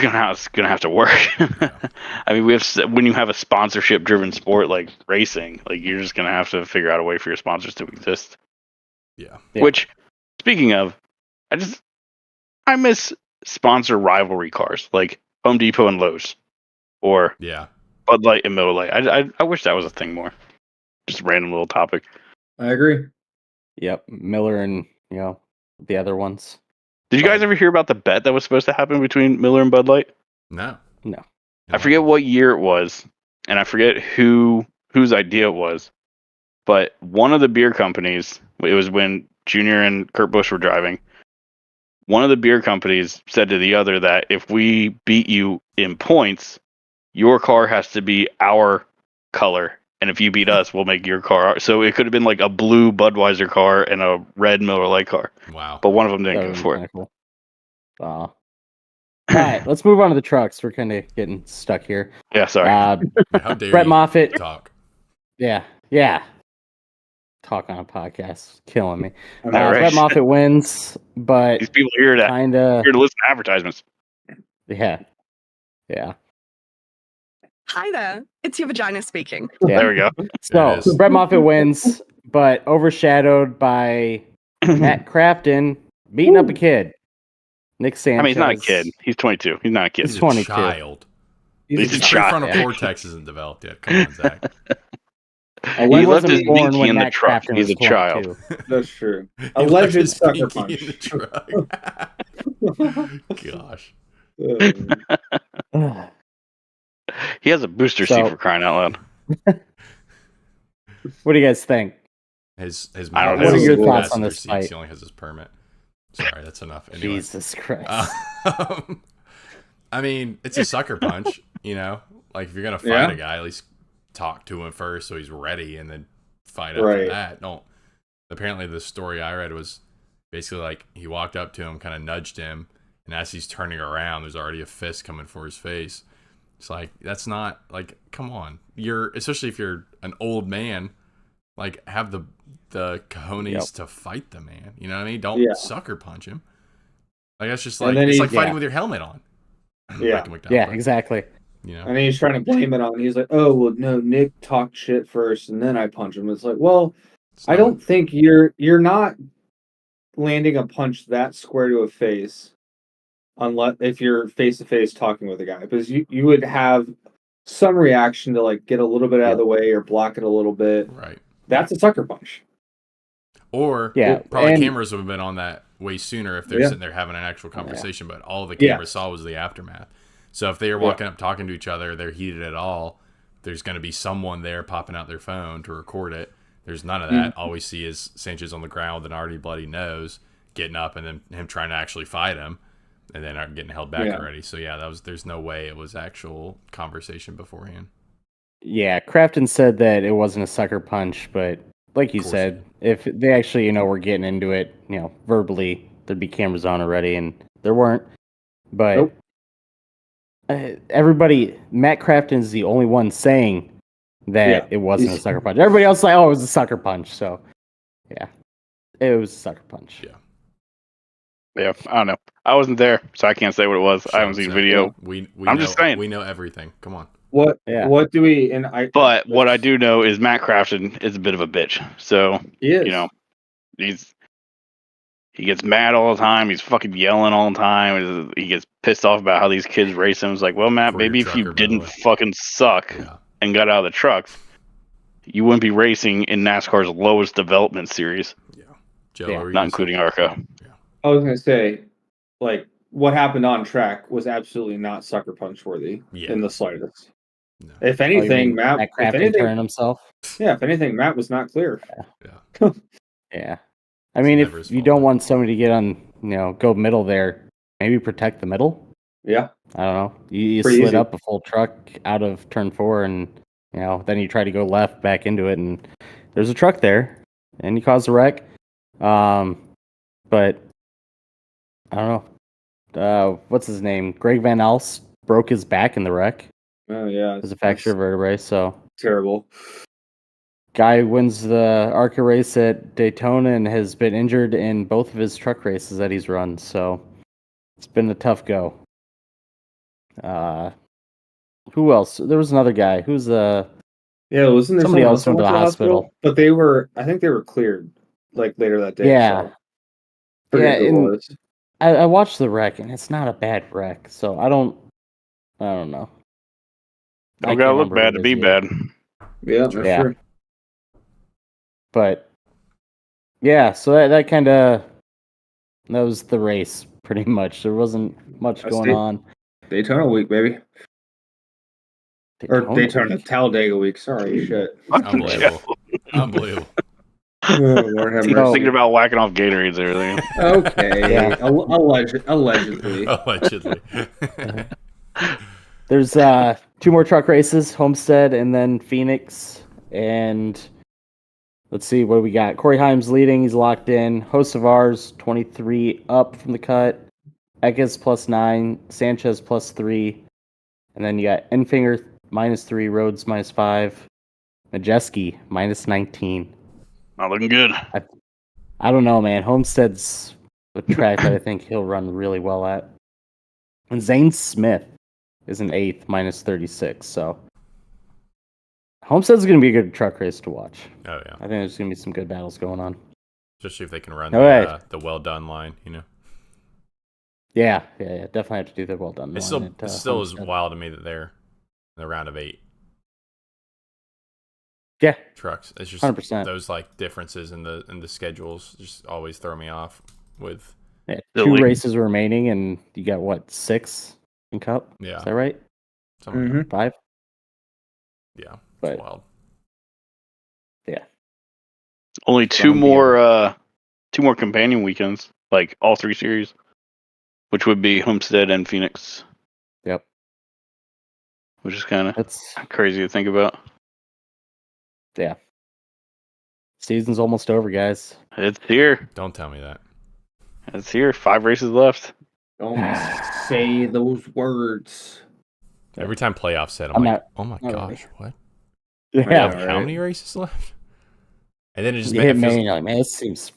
gonna have to work. I mean, when you have a sponsorship driven sport like racing, like you're just gonna have to figure out a way for your sponsors to exist. Yeah. Which, speaking of, I miss sponsor rivalry cars like Home Depot and Lowe's, or Yeah. Bud Light and Miller Lite. I wish that was a thing more. Just a random little topic. I agree. Yep, Miller and the other ones. Did you guys ever hear about the bet that was supposed to happen between Miller and Bud Light? No. I forget what year it was, and I forget whose idea it was. But one of the beer companies, it was when Junior and Kurt Busch were driving. One of the beer companies said to the other that if we beat you in points, your car has to be our color, and if you beat us, we'll make your car. So it could have been like a blue Budweiser car and a red Miller Lite car. Wow. But one of them didn't go for it. Cool. All right, let's move on to the trucks. We're kind of getting stuck here. Yeah, sorry. How dare Brett you Moffitt. talk? Yeah. Talk on a podcast, killing me. I know, right? Brett Moffitt wins, but These people here to listen to advertisements. Yeah. Hi there. It's your vagina speaking. Yeah. There we go. So Brett Moffitt wins, but overshadowed by Matt Crafton beating up a kid. Nick Sanchez. I mean, he's not a kid. He's 22. He's not a kid. He's 22. Child. He's a His child. prefrontal cortex isn't developed yet. Come on, Zach. He left wasn't his born binky when in the Matt truck. Crafton He's was a child. 22. That's true. He left Alleged his sucker pinky in the punch. truck. Uh, He has a booster seat for crying out loud. What do you guys think? His I don't mom know. has What are your his thoughts on passenger this seats. fight? He only has his permit. Sorry, that's enough. Anyway. Jesus Christ. I mean, it's a sucker punch, Like, if you're going to fight a guy, at least talk to him first so he's ready and then fight after that. Apparently, the story I read was basically like he walked up to him, kind of nudged him, and as he's turning around, there's already a fist coming for his face. It's like, that's not, like, come on. Especially if you're an old man, like, have the cojones to fight the man. You know what I mean? Don't sucker punch him. Like, that's just like, it's like fighting with your helmet on. Yeah. Exactly. And then he's trying to blame it on. He's like, "Oh well, no, Nick talked shit first, and then I punch him." It's like, well, I don't think you're not landing a punch that square to a face, unless if you're face to face talking with a guy, because you would have some reaction to like get a little bit out of the way or block it a little bit. Right. That's a sucker punch. Or probably cameras would have been on that way sooner if they're sitting there having an actual conversation, but all the camera saw was the aftermath. So if they are walking up talking to each other, they're heated at all, there's going to be someone there popping out their phone to record it. There's none of that. All we see is Sanchez on the ground with an already bloody nose, getting up, and then him trying to actually fight him, and then getting held back already. So there's no way it was actual conversation beforehand. Yeah, Crafton said that it wasn't a sucker punch, but like you said, if they actually, were getting into it, verbally, there'd be cameras on already, and there weren't. But everybody, Matt Crafton is the only one saying that it wasn't a sucker punch. Everybody else is like, oh, it was a sucker punch. So, yeah, it was a sucker punch. Yeah, I don't know. I wasn't there, so I can't say what it was. I haven't seen video. I'm just saying. We know everything. Come on. What do we? But what I do know is Matt Crafton is a bit of a bitch. So he gets mad all the time. He's fucking yelling all the time. He gets pissed off about how these kids race him. It's like, well, Matt, maybe if you didn't fucking suck and got out of the trucks, you wouldn't be racing in NASCAR's lowest development series. Yeah, Joe, not including ARCA. Yeah. I was gonna say, like, what happened on track was absolutely not sucker punch worthy in the slightest. No. If anything, Matt turned himself. Yeah, if anything, Matt was not clear. Yeah. I mean, if you don't want somebody to get on, go middle there, maybe protect the middle. Yeah. I don't know. You slid up a full truck out of turn 4 and, then you try to go left back into it and there's a truck there and you cause a wreck. But I don't know. What's his name? Greg Van Alst broke his back in the wreck. Oh yeah, It was a fracture of vertebrae. So terrible. guy wins the ARCA race at Daytona and has been injured in both of his truck races that he's run. So it's been a tough go. Who else? There was another guy. Who's Yeah, wasn't there somebody someone else went to the hospital? But I think they were cleared like later that day. Yeah. So. Forget who it and was. I watched the wreck and it's not a bad wreck. So I don't know. I Don't can't gotta look remember bad who to it be is yet. bad. Yeah, that's Yeah. true. But so that kind of that was the race pretty much. There wasn't much That's going on. Daytona week, baby. Or Daytona week. Talladega week. Sorry, shit. Unbelievable. Unbelievable. Oh, Lord have I was mercy. thinking about whacking off Gatorades and everything. Okay. Yeah. Allegedly. Allegedly. There's 2 more truck races, Homestead and then Phoenix. And let's see what we got. Corey Himes leading. He's locked in. Hosevars, 23 up from the cut. Eckes +9. Sanchez +3. And then you got Enfinger -3. Rhodes -5. Majeski -19. Not looking good. I don't know, man. Homestead's a track that I think he'll run really well at. And Zane Smith is an 8th, -36. So Homestead's going to be a good truck race to watch. Oh, yeah. I think there's going to be some good battles going on. Especially if they can run Okay. the well done line, Yeah. Definitely have to do the well done. It still is wild to me that they're in the round of 8 Yeah, trucks. It's just 100%. those like differences in the schedules just always throw me off with. Yeah, Silly. 2 races remaining, and you got what, 6 in Cup? Yeah. Is that right? Something like that. 5? Yeah. But It's wild. yeah, Only two more companion weekends, like all 3 series, which would be Homestead and Phoenix. Yep. Which is kind of That's crazy to think about. season's almost over, guys. It's here. Don't tell me that. It's here. 5 races left. Don't say those words. Every time playoffs hit, I'm I'm like, not- oh my not gosh, really. what? Yeah, Like, how many races left? And then it just you it hit feels- May, and you're like, man, this seems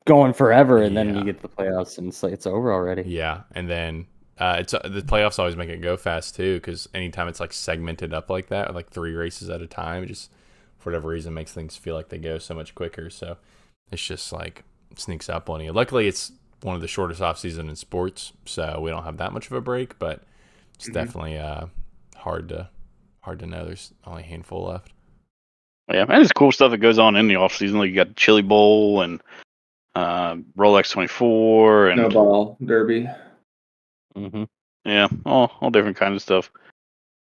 going forever, and then Yeah. you get to the playoffs, and it's like it's over already. Yeah, and then it's the playoffs always make it go fast too, because anytime it's like segmented up like that, like 3 races at a time, it just for whatever reason makes things feel like they go so much quicker. So it's just like it sneaks up on you. Luckily, it's one of the shortest off season in sports, so we don't have that much of a break. But it's definitely hard to know. There's only a handful left. Yeah, and it's cool stuff that goes on in the off season. Like you got Chili Bowl and Rolex 24 and Snowball Derby. Mm-hmm. yeah, all different kinds of stuff.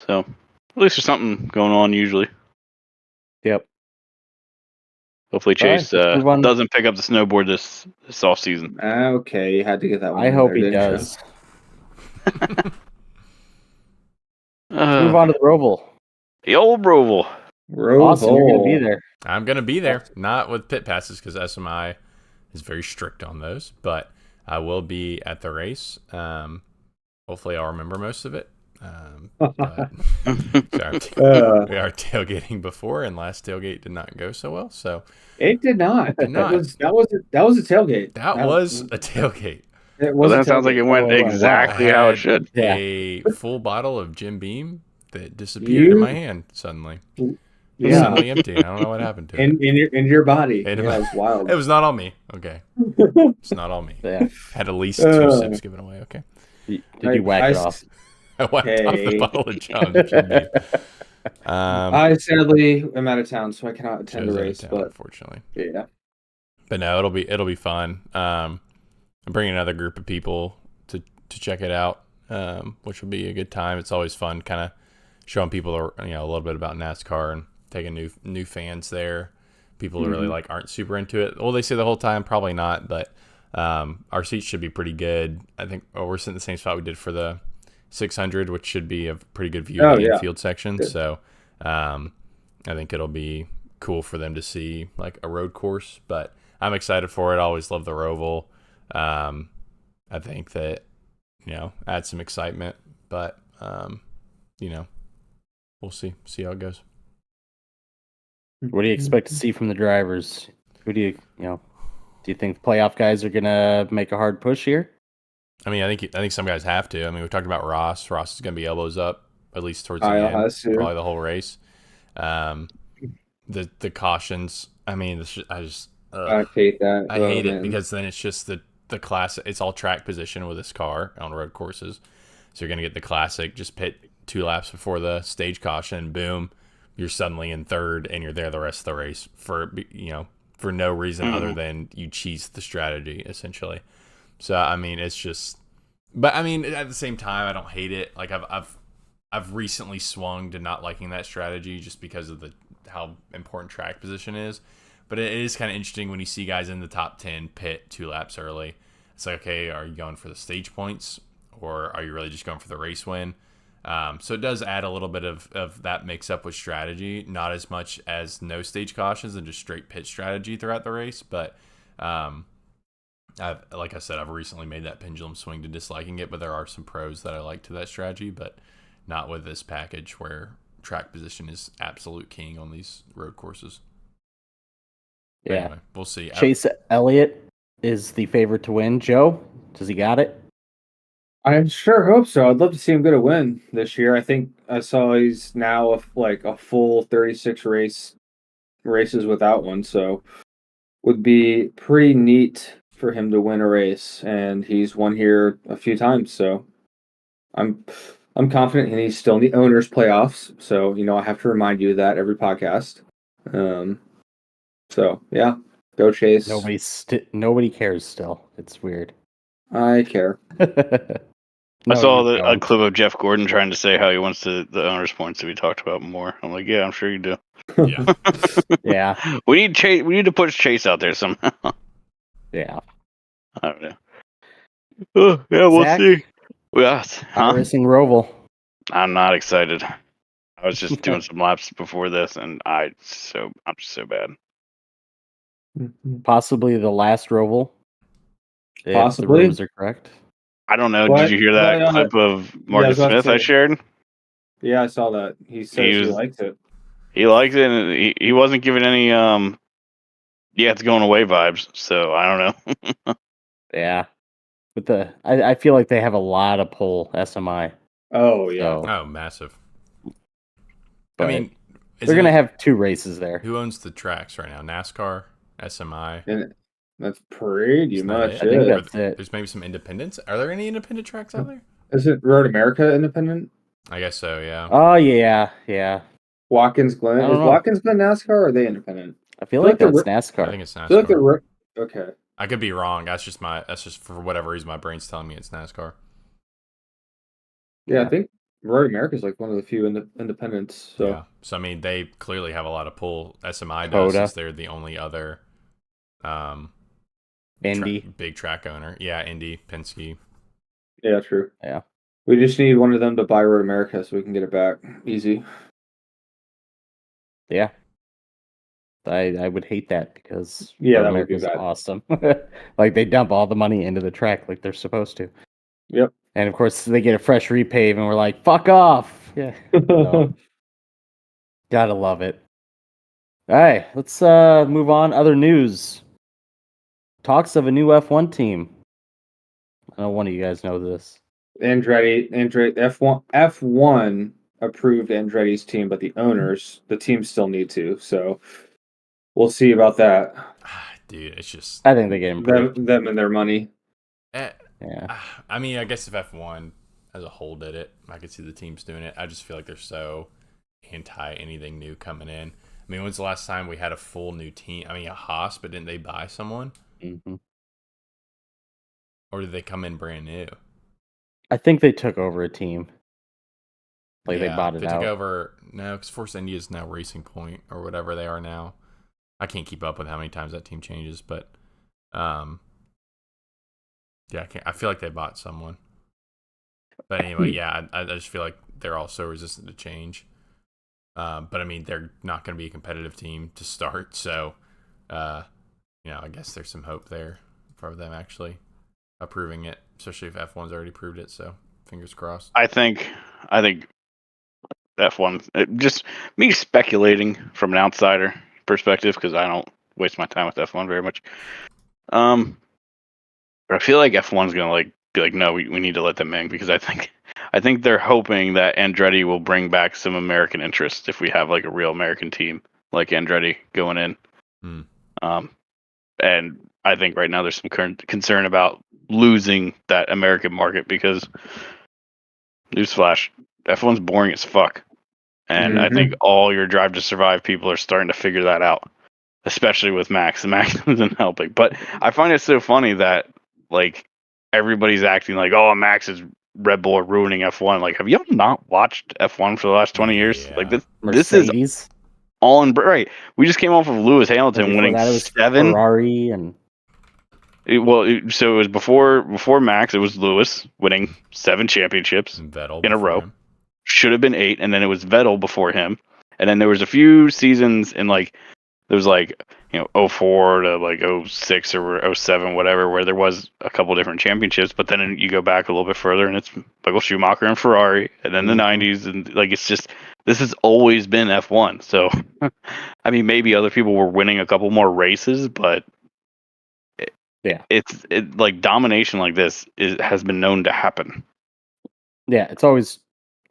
So at least there's something going on usually. Yep. Hopefully All right, Chase let's move on. doesn't pick up the snowboard this off season. Okay, you had to get that one. I in hope there, he didn't you? does. Let's move on to the Roval. The old Roval. Austin, you're going to be there. I'm gonna be there, not with pit passes because SMI is very strict on those, but I will be at the race. Hopefully, I'll remember most of it. But we are tailgating before, and last tailgate did not go so well. So It did not. Did not. That was a tailgate. that was a tailgate. It Well, was a that sounds like it tailgate. went Oh, wow. exactly I how it had should. Yeah. A full bottle of Jim Beam that disappeared in my hand suddenly. It was Yeah, suddenly empty. I don't know what happened to it. in your body. In Yeah, my- it was wild. It was not on me. Okay, it's not on me. Yeah. Had at least 2 sips given away. Okay. Did you whack it off? I wiped off the Hey. bottle of John Jim Beam. I sadly am out of town, so I cannot attend Joe's the out of race. town, But unfortunately. yeah, But no, it'll be fun. I'm bringing another group of people to check it out, which will be a good time. It's always fun, kind of showing people a little bit about NASCAR and taking new fans there. People who really aren't super into it. Well, they say the whole time, probably not. But our seats should be pretty good. I think we're sitting in the same spot we did for the 600, which should be a pretty good view of the infield section. Good. So I think it'll be cool for them to see like a road course. But I'm excited for it. I always love the Roval. I think that adds some excitement. But You know, we'll see how it goes. What do you expect to see from the drivers? Who do do you think the playoff guys are gonna make a hard push here? I mean, I think some guys have to. I mean, we talked about Ross. Ross is going to be elbows up at least towards the end, probably the whole race. The cautions. I mean, I hate that. I hate it because then it's just the classic. It's all track position with this car on road courses. So you're going to get the classic. Just pit 2 laps before the stage caution, and boom, you're suddenly in third, and you're there the rest of the race for no reason other than you cheese the strategy essentially. So I mean, it's just, but I mean, at the same time, I don't hate it. Like I've recently swung to not liking that strategy just because of how important track position is. But it is kind of interesting when you see guys in the top 10 pit 2 laps early. It's like, okay, are you going for the stage points or are you really just going for the race win? So it does add a little bit of that mix up with strategy, not as much as no stage cautions and just straight pit strategy throughout the race, but. Like I said, I've recently made that pendulum swing to disliking it, but there are some pros that I like to that strategy, but not with this package where track position is absolute king on these road courses. Yeah. Anyway, we'll see. Chase Elliott is the favorite to win. Joe, does he got it? I sure hope so. I'd love to see him get a win this year. I think I saw he's now a full 36 races without one, so would be pretty neat for him to win a race, and he's won here a few times, so I'm confident, and he's still in the owners playoffs, so I have to remind you of that every podcast. So yeah, go Chase. Nobody cares still. It's weird. I care. I saw a clip of Jeff Gordon trying to say how he wants the owners points to be talked about more. I'm like, yeah, I'm sure you do. Yeah. Yeah. We need to push Chase out there somehow. Yeah. I don't know. Oh, yeah, we'll Zach? see. Yeah, Racing Roval. I'm not excited. I was just doing some laps before this, and I'm so bad. Possibly the last Roval. If the Possibly. rumors are correct. I don't know. What? Did you hear that clip of Marcus Smith I shared? Yeah, I saw that. He says he likes it. He likes it, and he wasn't giving any it's going away vibes. So I don't know. Yeah. But I feel like they have a lot of pull SMI. Oh yeah. Oh, massive. But I mean, they're gonna have 2 races there. Who owns the tracks right now? NASCAR, SMI. And that's pretty much it. I think that's it. There's maybe some independents. Are there any independent tracks out there? Is it Road America independent? I guess so. Yeah. Oh yeah. Watkins Glen. Is Watkins Glen NASCAR or are they independent? I feel like that's NASCAR. I think it's NASCAR. I feel like okay. I could be wrong. That's just for whatever reason my brain's telling me it's NASCAR. Yeah, I think Road America is like one of the few independents. So. Yeah. So I mean, they clearly have a lot of pull. SMI does, since they're the only other Indy big track owner. Yeah, Indy, Penske. Yeah, true. Yeah. We just need one of them to buy Road America so we can get it back easy. Yeah. I would hate that because that would be bad. Awesome. Like they dump all the money into the track like they're supposed to. Yep. And of course they get a fresh repave and we're like, fuck off. Yeah. So, gotta love it. All right, let's move on. Other news. Talks of a new F1 team. I know one of you guys know this. Andretti F1 approved Andretti's team, but the team still need to. So we'll see about that. Dude, it's just I think they get improved. Them and their money. Yeah. I mean, I guess if F1 as a whole did it, I could see the teams doing it. I just feel like they're so anti anything new coming in. I mean, when's the last time we had a full new team? I mean, a Haas, but didn't they buy someone? Mm-hmm. Or did they come in brand new? I think they took over a team. Like they bought it out. They took over. No, because Force India is now Racing Point or whatever they are now. I can't keep up with how many times that team changes, but yeah, I feel like they bought someone. But anyway, yeah, I just feel like they're all so resistant to change. But I mean, they're not going to be a competitive team to start, so I guess there's some hope there for them actually approving it, especially if F1's already proved it. So Fingers crossed. I think F1. Just me speculating from an outsider perspective because I don't waste my time with F1 very much. But I feel like F1's gonna be like, no, we need to let them in because I think they're hoping that Andretti will bring back some American interest if we have like a real American team like Andretti going in. And I think right now there's some current concern about losing that American market because, newsflash, F1's boring as fuck. And I think all your Drive to Survive people are starting to figure that out, especially with Max. Max isn't helping. But I find it so funny that like everybody's acting like, oh, Max is Red Bull are ruining F1. Like, have you not watched F1 for the last 20 years? Yeah. Like this Mercedes. is all in right. We just came off of Lewis Hamilton winning that, it was 7. Ferrari and So it was before Max. It was Lewis winning 7 championships Vettel in a row. him. Should have been 8, and then it was Vettel before him, and then there was a few seasons in like there was like 04 to like 06 or 07 whatever where there was a couple different championships, but then you go back a little bit further and it's Michael Schumacher and Ferrari, and then the 90s, and like it's just this has always been F1. So I mean maybe other people were winning a couple more races, but it's like domination like this has been known to happen. Yeah, it's always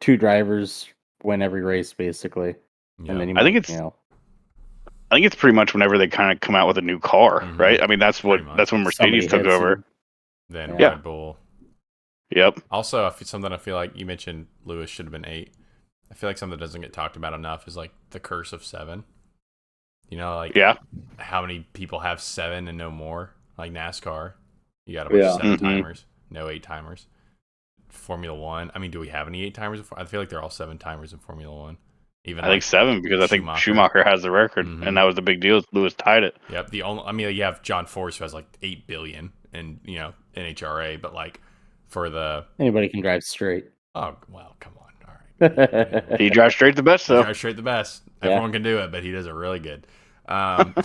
2 drivers win every race basically. Yeah. And then I think it's pretty much whenever they kind of come out with a new car, right? I mean that's when Mercedes took over. Then Yeah. Red Bull. Yep. Also, something I feel like you mentioned Lewis should have been 8. I feel like something that doesn't get talked about enough is like the curse of 7. Like how many people have 7 and no more? Like NASCAR, you got a bunch of 7 timers, no 8 timers. Formula 1, I mean, do we have any 8 timers? I feel like they're all 7 timers in Formula 1. Even I think 7 because I think Schumacher has the record, and that was the big deal. Lewis tied it. Yep. You have John Force who has like 8 billion in NHRA, but like for the anybody can drive straight. Oh well, come on, all right. He drives straight the best, though. He drives straight the best. Everyone can do it, but he does it really good. But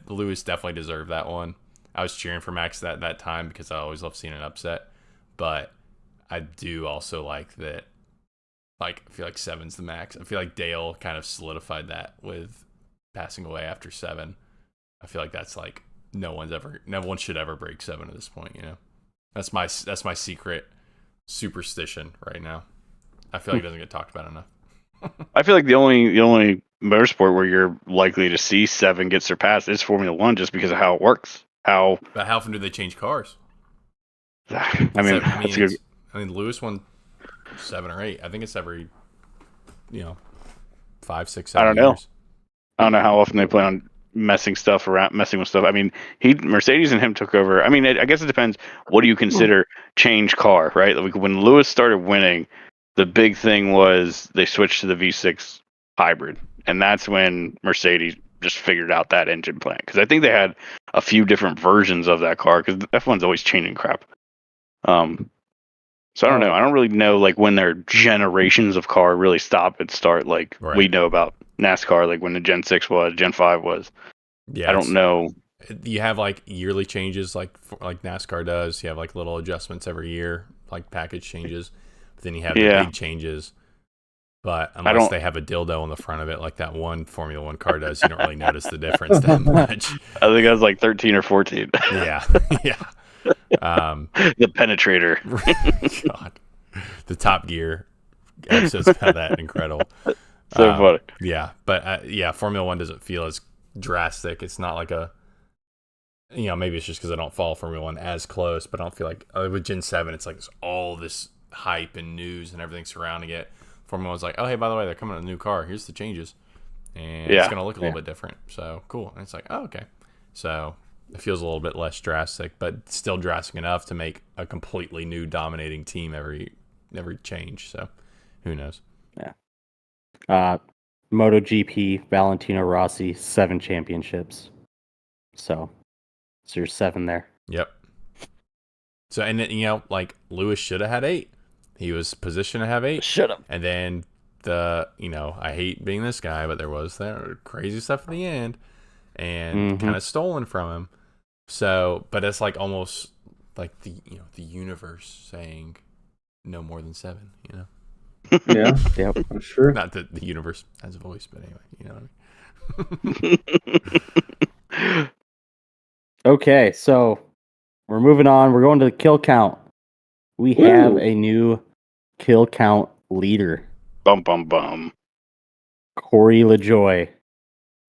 Lewis definitely deserved that one. I was cheering for Max that time because I always love seeing an upset, but I do also like that. Like I feel like 7's the max. I feel like Dale kind of solidified that with passing away after 7. I feel like that's like no one should ever break 7 at this point. That's my secret superstition right now. I feel like it doesn't get talked about enough. I feel like the only motorsport where you're likely to see 7 get surpassed is Formula 1 just because of how it works. But how often do they change cars? I mean, Lewis won 7 or 8. I think it's every 5, 6, 7 I don't know. years. I don't know how often they plan on messing with stuff. I mean, Mercedes and him took over. I mean, I guess it depends. What do you consider change car, right? Like when Lewis started winning, the big thing was they switched to the V6 hybrid, and that's when Mercedes just figured out that engine plant, because I think they had a few different versions of that car because F1's always changing crap. So I don't know. I don't really know like when their generations of car really stop and start. Like we know about NASCAR, like when the Gen 6 was, Gen 5 was. Yeah, I don't know. You have like yearly changes like NASCAR does. You have like little adjustments every year, like package changes. But then you have the big changes. But unless they have a dildo on the front of it, like that one Formula 1 car does, you don't really notice the difference that much. I think I was like 13 or 14. Yeah. The penetrator. God. The Top Gear episodes about that, incredible. So funny. Yeah, but Formula 1 doesn't feel as drastic. It's not like maybe it's just because I don't follow Formula 1 as close, but I don't feel like with Gen 7, it's like all this hype and news and everything surrounding it. Formula 1's like, oh, hey, by the way, they're coming with a new car. Here's the changes. And it's going to look a little bit different. So, cool. And it's like, oh, okay. So, it feels a little bit less drastic, but still drastic enough to make a completely new dominating team every change. So, who knows? Yeah. MotoGP, Valentino Rossi, 7 championships. So your 7 there. Yep. So, and then, like Lewis should have had 8. He was positioned to have 8. Should have. And then I hate being this guy, but there was that crazy stuff at the end and kind of stolen from him. So, but it's like almost like the universe saying no more than 7. Yeah, Yep. I'm sure. Not that the universe has a voice, but anyway, you know what I mean. Okay, so we're moving on. We're going to the kill count. We have Woo. a new kill count leader. Bum bum bum. Corey LaJoy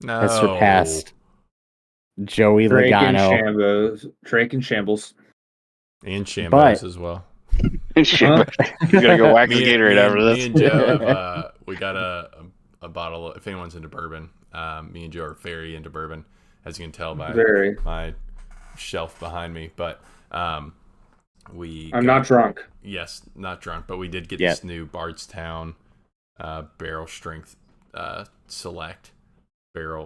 No. has surpassed Joey Drake and Logano. Drake and Shambles. And Shambos But- as well. Shit, Huh? you gotta go wax the Me Gatorade after this. and Joe have we got a bottle of, if anyone's into bourbon, me and Joe are very into bourbon, as you can tell by Very. my shelf behind me. But I'm not drunk. Yes, not drunk, but we did get Yeah. this new Bardstown barrel strength select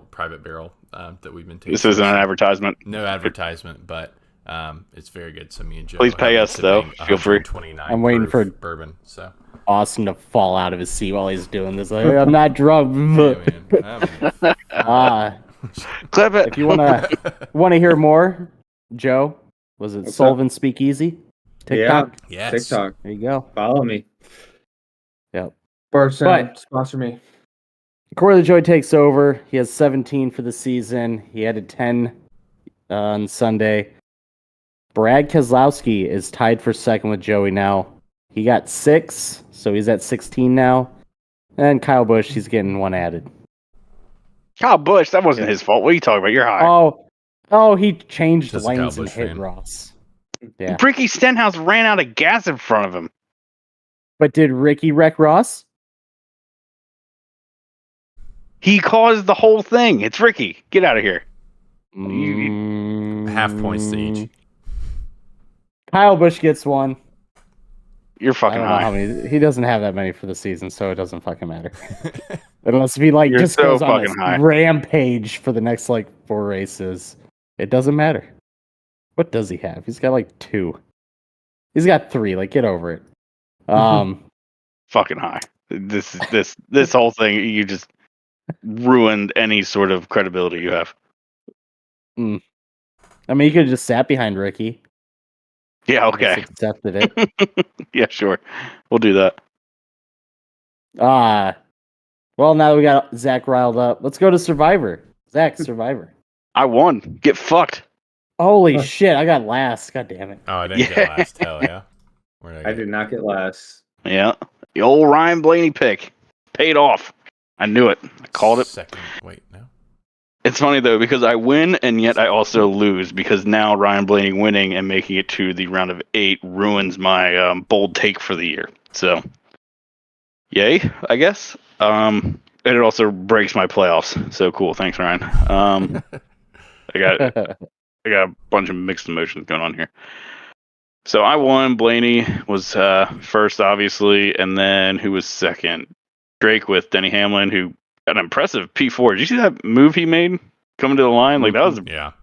private barrel that we've been taking. This isn't an advertisement. No advertisement, but it's very good. So me and Joe Please have pay been us, though. sipping Feel free. 129 I'm waiting proof for- bourbon. So Austin to fall out of his seat while he's doing this. Like, I'm not drunk. Clip it. If you wanna hear more, Joe, was it What's Sullivan Speakeasy? TikTok? yes. TikTok. There you go. Follow me. Yep. Bardstown, But- sponsor me. Corey LaJoy takes over. He has 17 for the season. He added 10 on Sunday. Brad Keselowski is tied for second with Joey now. He got 6, so he's at 16 now. And Kyle Busch, he's getting 1 added. Kyle Busch, that wasn't his fault. What are you talking about? You're high. Oh, he changed Just a Kyle lanes and Busch hit fan. Ross. Yeah. Ricky Stenhouse ran out of gas in front of him. But did Ricky wreck Ross? He caused the whole thing. It's Ricky. Get out of here. Half points to each. Kyle Busch gets 1. You're I fucking don't know high. how many. He doesn't have that many for the season, so it doesn't fucking matter. Unless if he You're just so goes on fucking a high. rampage for the next 4 races, it doesn't matter. What does he have? He's got 2. He's got 3. Get over it. Fucking high. This whole thing, you just ruined any sort of credibility you have. I mean, you could have just sat behind Ricky. Yeah, Just okay. accepted it. Yeah, sure. We'll do that. Well, now that we got Zach riled up, let's go to Survivor. Zach, Survivor. I won. Get fucked. Holy shit, I got last. God damn it. Oh, I didn't get last. Hell yeah. Where did I did not get last. Yeah. The old Ryan Blaney pick. Paid off. I knew it. I called it. Second. Wait, no. It's funny, though, because I win, and yet I also lose, because now Ryan Blaney winning and making it to the round of 8 ruins my bold take for the year. So, yay, I guess. And it also breaks my playoffs. So cool. Thanks, Ryan. I got a bunch of mixed emotions going on here. So I won. Blaney was first, obviously, and then who was second? Drake with Denny Hamlin, who got an impressive P4. Did you see that move he made coming to the line? Like that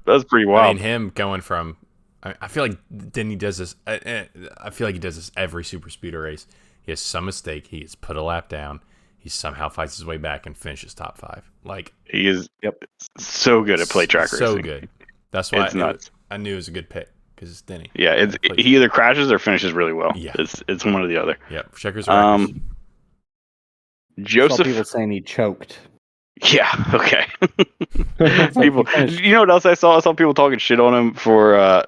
was pretty wild. I mean, him going from. I feel like Denny does this. I feel like he does this every super speeder race. He has some mistake. He has put a lap down. He somehow fights his way back and finishes top 5. Like he is so good at play track racing. So good. That's why It's nuts. I knew it was a good pick because it's Denny. Yeah, he either crashes or finishes really well. Yeah. It's one or the other. Yep. Checkers. Are Joseph. Some people saying he choked. Yeah. Okay. People. You know what else I saw? I saw people talking shit on him for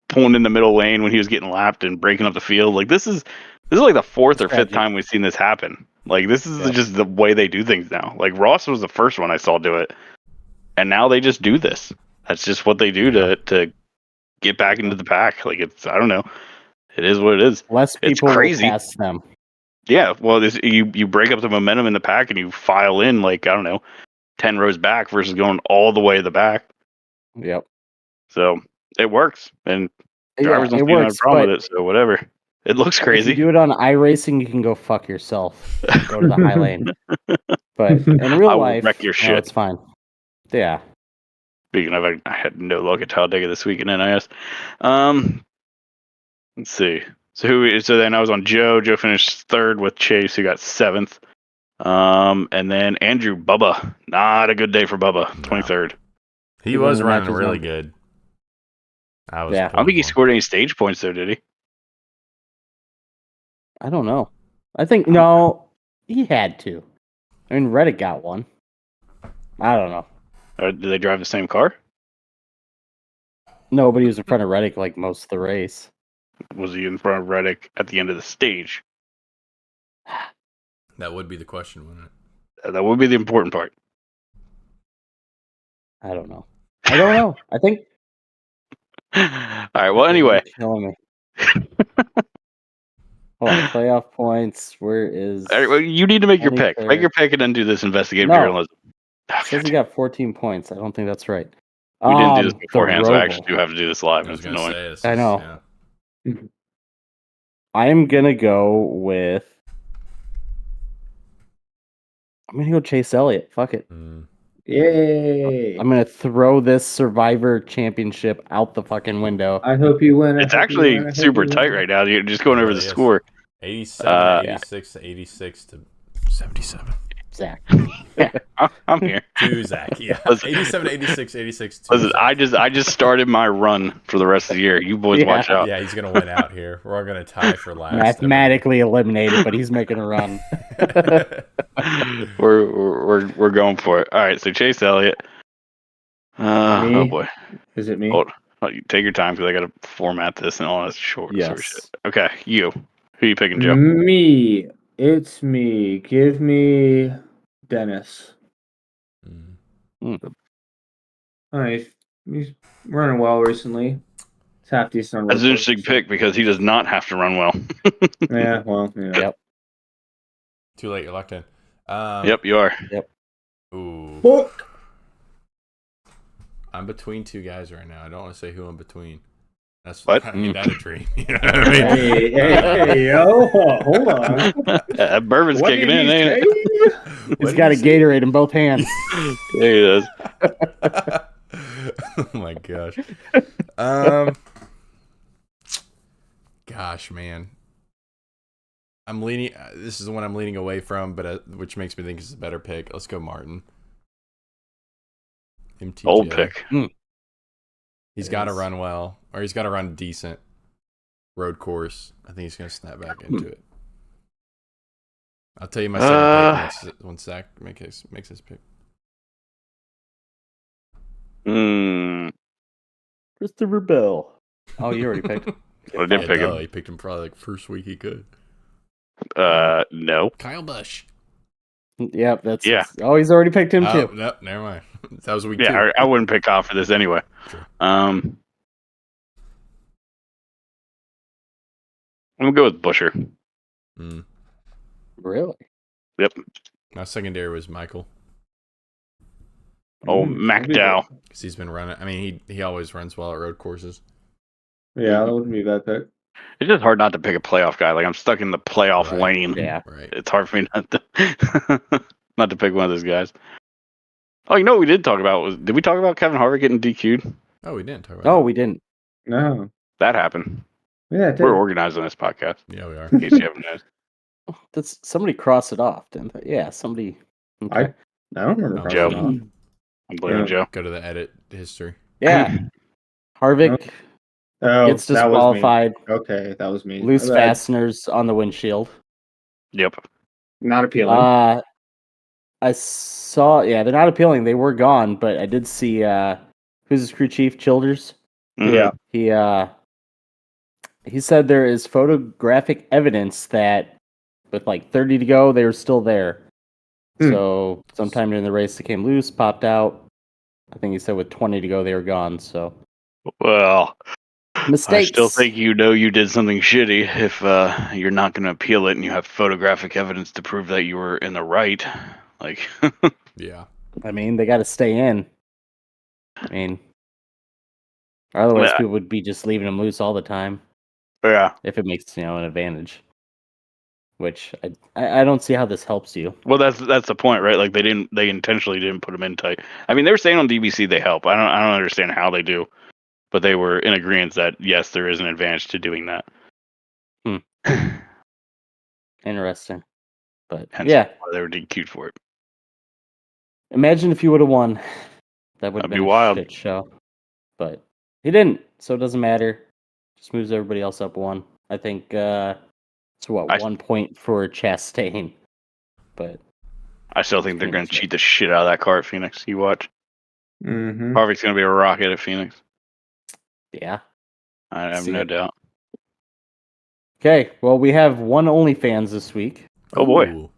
pulling in the middle lane when he was getting lapped and breaking up the field. Like this is like the 4th or 5th time we've seen this happen. Like this is just the way they do things now. Like Ross was the first one I saw do it, and now they just do this. That's just what they do to get back into the pack. Like I don't know. It is what it is. Less people will pass them. Yeah, well, you break up the momentum in the pack and you file in 10 rows back versus going all the way to the back. Yep. So it works, and drivers don't it seem to have works, a problem with it. So whatever. It looks crazy. If you do it on iRacing, you can go fuck yourself. Go to the high lane. But in real I will life, wreck your shit. it's fine. Yeah. Speaking of, I had no luck at Talladega this week in NIS. Let's see. So then I was on Joe. Joe finished 3rd with Chase, who got 7th. And then Andrew Bubba. Not a good day for Bubba, 23rd. He Even was the running matches really on. good. I was. Yeah. I don't think he scored any stage points though, did he? I don't know. I think no, he had to. I mean, Reddick got one. I don't know. Or did they drive the same car? Nobody was in front of Reddick like most of the race. Was he in front of Reddick at the end of the stage? That would be the question, wouldn't it? That would be the important part. I don't know. I think. All right. Well, anyway, You're killing me. Hold on, playoff points. Where is? all right, well, you need to make your Any pick. player- Make your pick and then do this investigative No. journalism. Oh, It says he God. got 14 points. I don't think that's right. We didn't do this The beforehand, so I actually Roval. do have to do this live. I was It's gonna annoying. say this. I know. Yeah. I'm gonna go with. I'm gonna go Chase Elliott. Fuck it. Mm. Yay! I'm gonna throw this Survivor Championship out the fucking window. I hope you win. It's actually super tight right now. You're just going It over really the is. score. 87 Yeah. 86 to 86 to 77. Zach. I'm here. To Zach, yeah. Listen. 87 86 86 to Listen, Zach. I just started my run for the rest of the year. You boys Yeah. watch out. Yeah, he's gonna win out here. We're all gonna tie for last. Mathematically eliminated, but he's making a run. We're going for it. All right, so Chase Elliott. Oh Me? boy. Is it me? Hold. You take your time because I got to format this and all that sort of shit. Yes. Okay, you. Who you picking, Joe? Me. It's me. Give me Dennis. Mm. All right. He's running well recently. It's half decent. on That's an road interesting courses. pick because he does not have to run well. Yeah, well, yeah. Yep. Too late, you're locked in. Yep, you are. Ooh. Fuck. I'm between two guys right now. I don't want to say who I'm between. That's What? I mean, that a dream. You know what I mean? Hey, yo, hold on. That bourbon's What kicking did in, he ain't it? say? What He's did got a you say? Gatorade in both hands. Yeah, he does. Oh my gosh. Gosh, man. I'm leaning. This is the one I'm leaning away from, but which makes me think it's a better pick. Let's go, Martin. MTJ. Old pick. He's got to run well, or he's got to run decent road course. I think he's going to snap back into it. I'll tell you my second pick once Zach makes his pick. Christopher Bell. Oh, you already picked. I did pick him. He picked him probably like first week he could. No. Kyle Busch. Yep, that's Yeah. Oh, he's already picked him Oh, too. no, never mind. That was week 2. Yeah, I wouldn't pick Kyle for this anyway. Sure. I'm gonna go with Busher. Mm. Really? Yep. My secondary was Michael Oh, McDowell. because he's been running. I mean, he always runs well at road courses. Yeah, that wouldn't be a bad pick. It's just hard not to pick a playoff guy. Like I'm stuck in the playoff Right. lane. Yeah. Right. It's hard for me not to not to pick one of those guys. Oh, you know what we did talk about did we talk about Kevin Harvick getting DQ'd? Oh, we didn't talk about Oh, that. we didn't. No. That happened. Yeah, it did. We're organized on this podcast. Yeah, we are. In case you haven't noticed. That's somebody crossed it off, didn't they? Yeah, somebody. I don't remember. No, crossing Joe. it off. I'm blaming Yeah. Joe. Go to the edit history. Yeah. Harvick Oh, gets that was me. disqualified. Okay, that was me. Loose My bad. fasteners on the windshield. Yep. Not appealing. I saw. Yeah, they're not appealing. They were gone, but I did see. Who's his crew chief? Childers. Mhm. Yeah. He said there is photographic evidence that with like 30 to go, they were still there. So sometime during the race, they came loose, popped out. I think he said with 20 to go, they were gone. So Well, mistakes. I still think you know you did something shitty if you're not going to appeal it and you have photographic evidence to prove that you were in the right. Like, Yeah. I mean, they got to stay in. I mean, otherwise Yeah. people would be just leaving them loose all the time yeah. if it makes an advantage. Which I don't see how this helps you. Well, that's the point, right? Like they intentionally didn't put them in tight. I mean, they were saying on DBC they help. I don't understand how they do, but they were in agreement that yes, there is an advantage to doing that. Interesting. But Hence yeah, why they were DQ'd for it. imagine if you would have won That would have That'd been be a wild. shit show. But he didn't, so it doesn't matter. Just moves everybody else up one. I think it's 1 point for Chastain. But I still think they're going Phoenix, to cheat the shit out of that car at Phoenix. You watch. Mm-hmm. Harvick's going to be a rocket at Phoenix. yeah. I have See no it. doubt. Okay, well, we have one OnlyFans this week. Oh, boy. Ooh.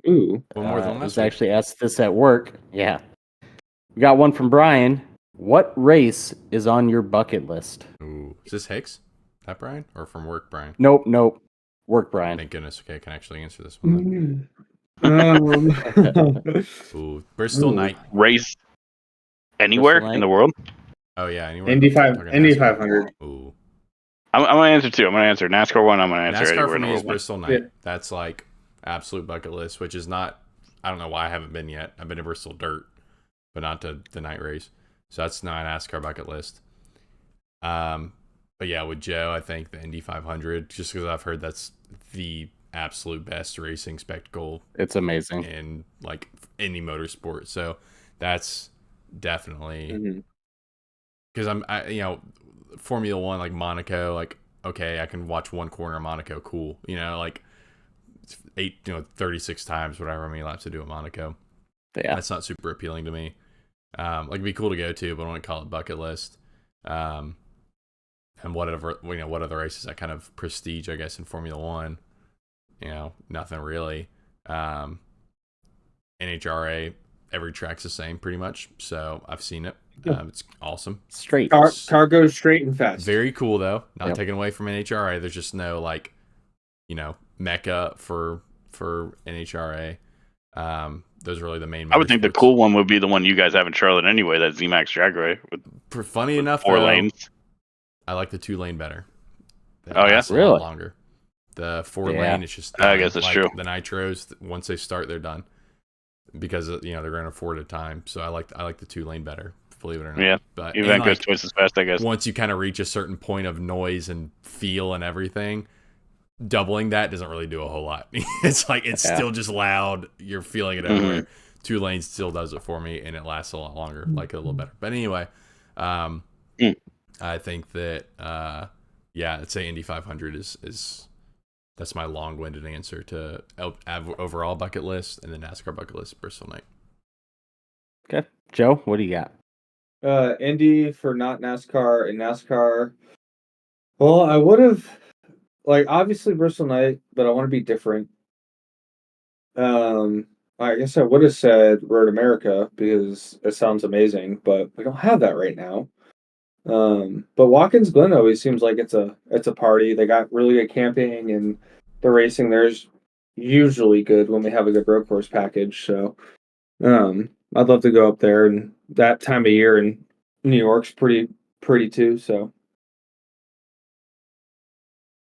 Ooh. One more than I last was week. actually asked this at work. Yeah. We got one from Brian. What race is on your bucket list? Ooh. Is this Hicks? That Brian? Or from work, Brian? Nope. Work, Brian. Thank goodness. Okay, I can actually answer this one Um, then. Ooh. Bristol Ooh. Night. Race anywhere Bristol in the Night? world? Oh, yeah. Anywhere. Indy Talking Indy NASCAR. 500. Ooh. I'm going to answer two. I'm going to answer NASCAR one. I'm going to answer NASCAR anywhere for in the me is world. Bristol Night. Yeah. That's like absolute bucket list, which is not. I don't know why I haven't been yet. I've been to Bristol Dirt, but not to the night race. So that's not an NASCAR bucket list. But yeah, with Joe, I think the Indy 500, just because I've heard that's the absolute best racing spectacle It's amazing. in like any motorsport. So that's definitely because Formula One, like Monaco, like okay, I can watch one corner of Monaco, cool. Like 36 times, whatever many laps to do at Monaco. Yeah. That's not super appealing to me. Like it'd be cool to go to, but I wouldn't call it bucket list. And what other races that kind of prestige, I guess, in Formula One? Nothing really. NHRA, every track's the same pretty much, so I've seen it. It's awesome. Straight. Car goes straight and fast. Very cool though. Not Yep. taken away from NHRA. There's just no like, mecca for NHRA. Those are really the main. I would think the motorsports. cool one would be the one you guys have in Charlotte anyway, that Z-Max drag race with Funny enough, 4 though, lanes. I like the 2-lane better. That Oh, yeah? lasts a lot Really? longer. The 4 Yeah. lane, it's just. I guess that's like true. The nitros, once they start, they're done because they're going to afford a time. So I like the 2-lane better. Believe it or not. Yeah. But Even and, that goes like, twice as fast, I guess. once you kind of reach a certain point of noise and feel and everything, doubling that doesn't really do a whole lot. It's like it's still just loud. You're feeling it everywhere. 2 lanes still does it for me, and it lasts a lot longer, like a little better. But anyway, I think that I'd say Indy 500 is that's my long-winded answer to overall bucket list, and the NASCAR bucket list, Bristol Night. Okay. Joe, what do you got? Indy for not NASCAR and NASCAR. Well, I would have obviously Bristol Night, but I want to be different. I guess I would have said Road America because it sounds amazing, but we don't have that right now. But Watkins Glen always seems like it's a party. They got really good camping, and the racing there's usually good when we have a good road course package. So, I'd love to go up there, and that time of year in New York's pretty too. So,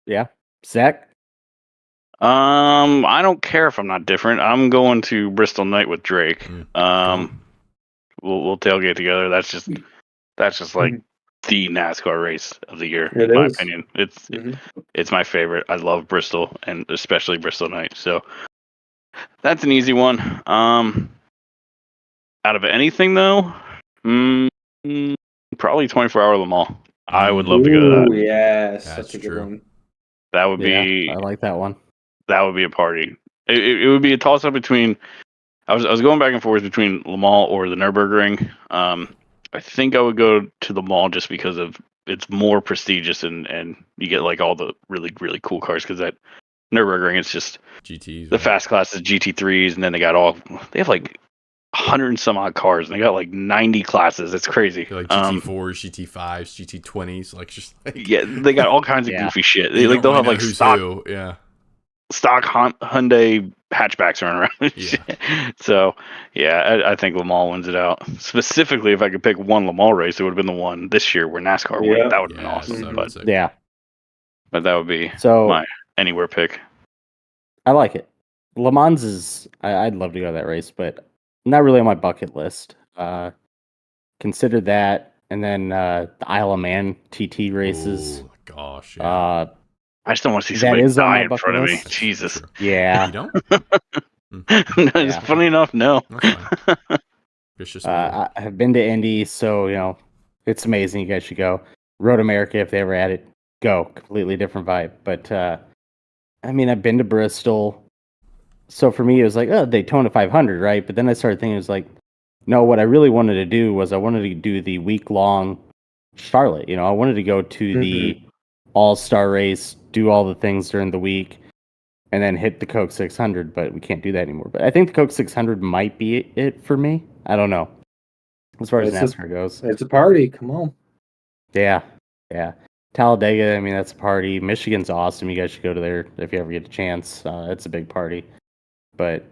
Yeah. Zach? I don't care if I'm not different. I'm going to Bristol Night with Drake. Cool. We'll tailgate together. That's just like the NASCAR race of the year, It in my is. opinion. It's my favorite. I love Bristol, and especially Bristol Night. So that's an easy one. Out of anything though, probably 24-hour Le Mans. I would love to go to that. Ooh, yes, That's that's a good true. one. That would Yeah, be I like that one. that would be a party. It would be a toss up between. I was going back and forth between Le Mans or the Nürburgring. I think I would go to the Mall just because of it's more prestigious and you get like all the really really cool cars because that Nürburgring it's just GTs. the fast classes GT3s and then they have like 100 and some odd cars and they got like 90 classes. It's crazy. Like GT4s, GT5s, GT20s, like just like, Yeah, they got all kinds of Yeah. goofy shit. you They'll don't have really like know who's stock who. Yeah. Hyundai hatchbacks running around. Yeah. So, yeah, I think Le Mans wins it out. Specifically, if I could pick one Le Mans race, it would have been the one this year where NASCAR won. Yeah. That would have been Yeah, awesome. so But, sick. Yeah. but that would be So my anywhere pick. I like it. Le Mans is I'd love to go to that race, but not really on my bucket list. Consider that, and then the Isle of Man TT races. Oh my gosh. Yeah. I just don't want to see That somebody is on my die in bucket front of me. list. Jesus. True. Yeah. You don't? It's Yeah. funny enough, no. That's fine. It's just amazing. I have been to Indy, so it's amazing. You guys should go. Road America, if they ever had it, go. Completely different vibe. But I mean, I've been to Bristol, so for me, it was like, oh, Daytona 500, right? But then I started thinking, it was like, no, what I really wanted to do was I wanted to do the week-long Charlotte. I wanted to go to the All-Star race, do all the things during the week, and then hit the Coke 600, but we can't do that anymore. But I think the Coke 600 might be it for me. I don't know. As far as NASCAR goes. It's a party. Come on. Yeah. Talladega, I mean, that's a party. Michigan's awesome. You guys should go to there if you ever get a chance. It's a big party. But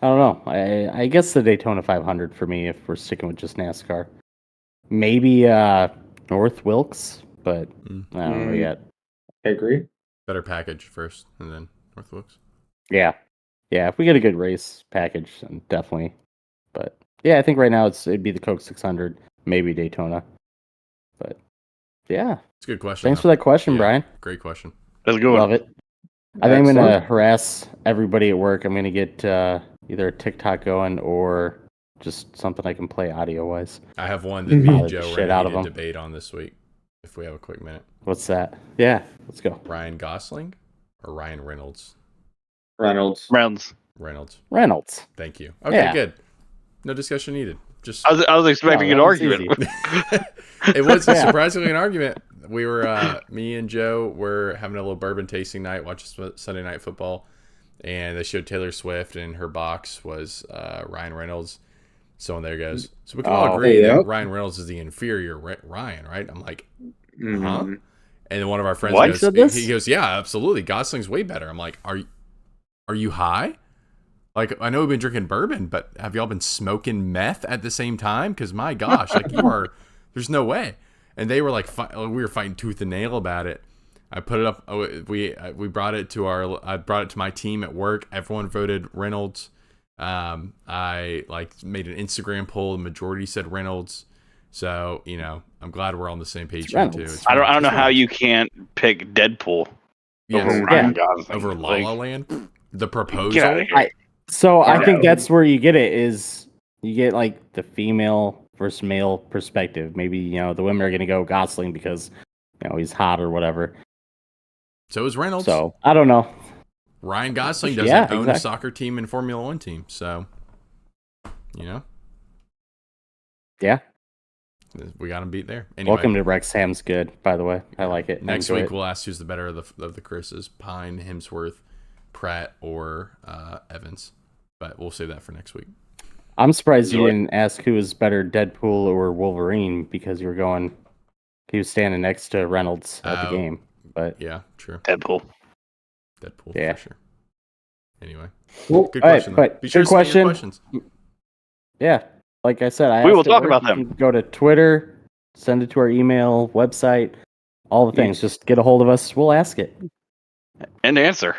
I don't know. I guess the Daytona 500 for me, if we're sticking with just NASCAR. Maybe North Wilkes, but I don't know yet. I agree. Better package first, and then North Wilkes. Yeah. If we get a good race package, then definitely. But yeah, I think right now it'd be the Coke 600, maybe Daytona. But yeah, it's a good question. Thanks for that question, Brian. Great question. That's a good one. Love it. I think I'm gonna harass everybody at work. I'm gonna get either a TikTok going or just something I can play audio wise. I have one that me and Joe shit out of ready to them. debate on this week. If we have a quick minute. What's that? Yeah, let's go. Ryan Gosling or Ryan Reynolds? Reynolds. Reynolds. Thank you. Okay, Yeah. Good. No discussion needed. Just I was expecting an argument. It was surprisingly an argument. We were, me and Joe were having a little bourbon tasting night, watching Sunday Night Football, and they showed Taylor Swift, and her box was Ryan Reynolds. So there goes. So we can all agree that Ryan Reynolds is the inferior Ryan, right? I'm like, huh? And then one of our friends goes, he goes, yeah, absolutely. Gosling's way better. I'm like, are you high? Like, I know we've been drinking bourbon, but have y'all been smoking meth at the same time? Because my gosh, like there's no way. And they were like, we were fighting tooth and nail about it. I put it up. We brought it to I brought it to my team at work. Everyone voted Reynolds. I made an Instagram poll. The majority said Reynolds. So I'm glad we're on the same page here too. I don't know how you can't pick Deadpool over Ryan Gosling over La La Land. The proposal. Get out of here. I think that's where you get it. Is you get like the female versus male perspective. Maybe the women are going to go Gosling because he's hot or whatever. So is Reynolds. So I don't know. Ryan Gosling doesn't own a soccer team and Formula One team, so yeah, we got him beat there. Anyway, welcome to Wrexham's good, by the way. I like it. Next week we'll ask who's the better of the Chris's: Pine, Hemsworth, Pratt, or Evans. But we'll save that for next week. I'm surprised you didn't ask who was better, Deadpool or Wolverine, because he was standing next to Reynolds at the game. But yeah, true. Deadpool, yeah, for sure. Anyway, good question. But be sure to send your questions. Yeah, like I said, we will talk about them. Go to Twitter, send it to our email, website, all the things. Just get a hold of us. We'll ask it and answer.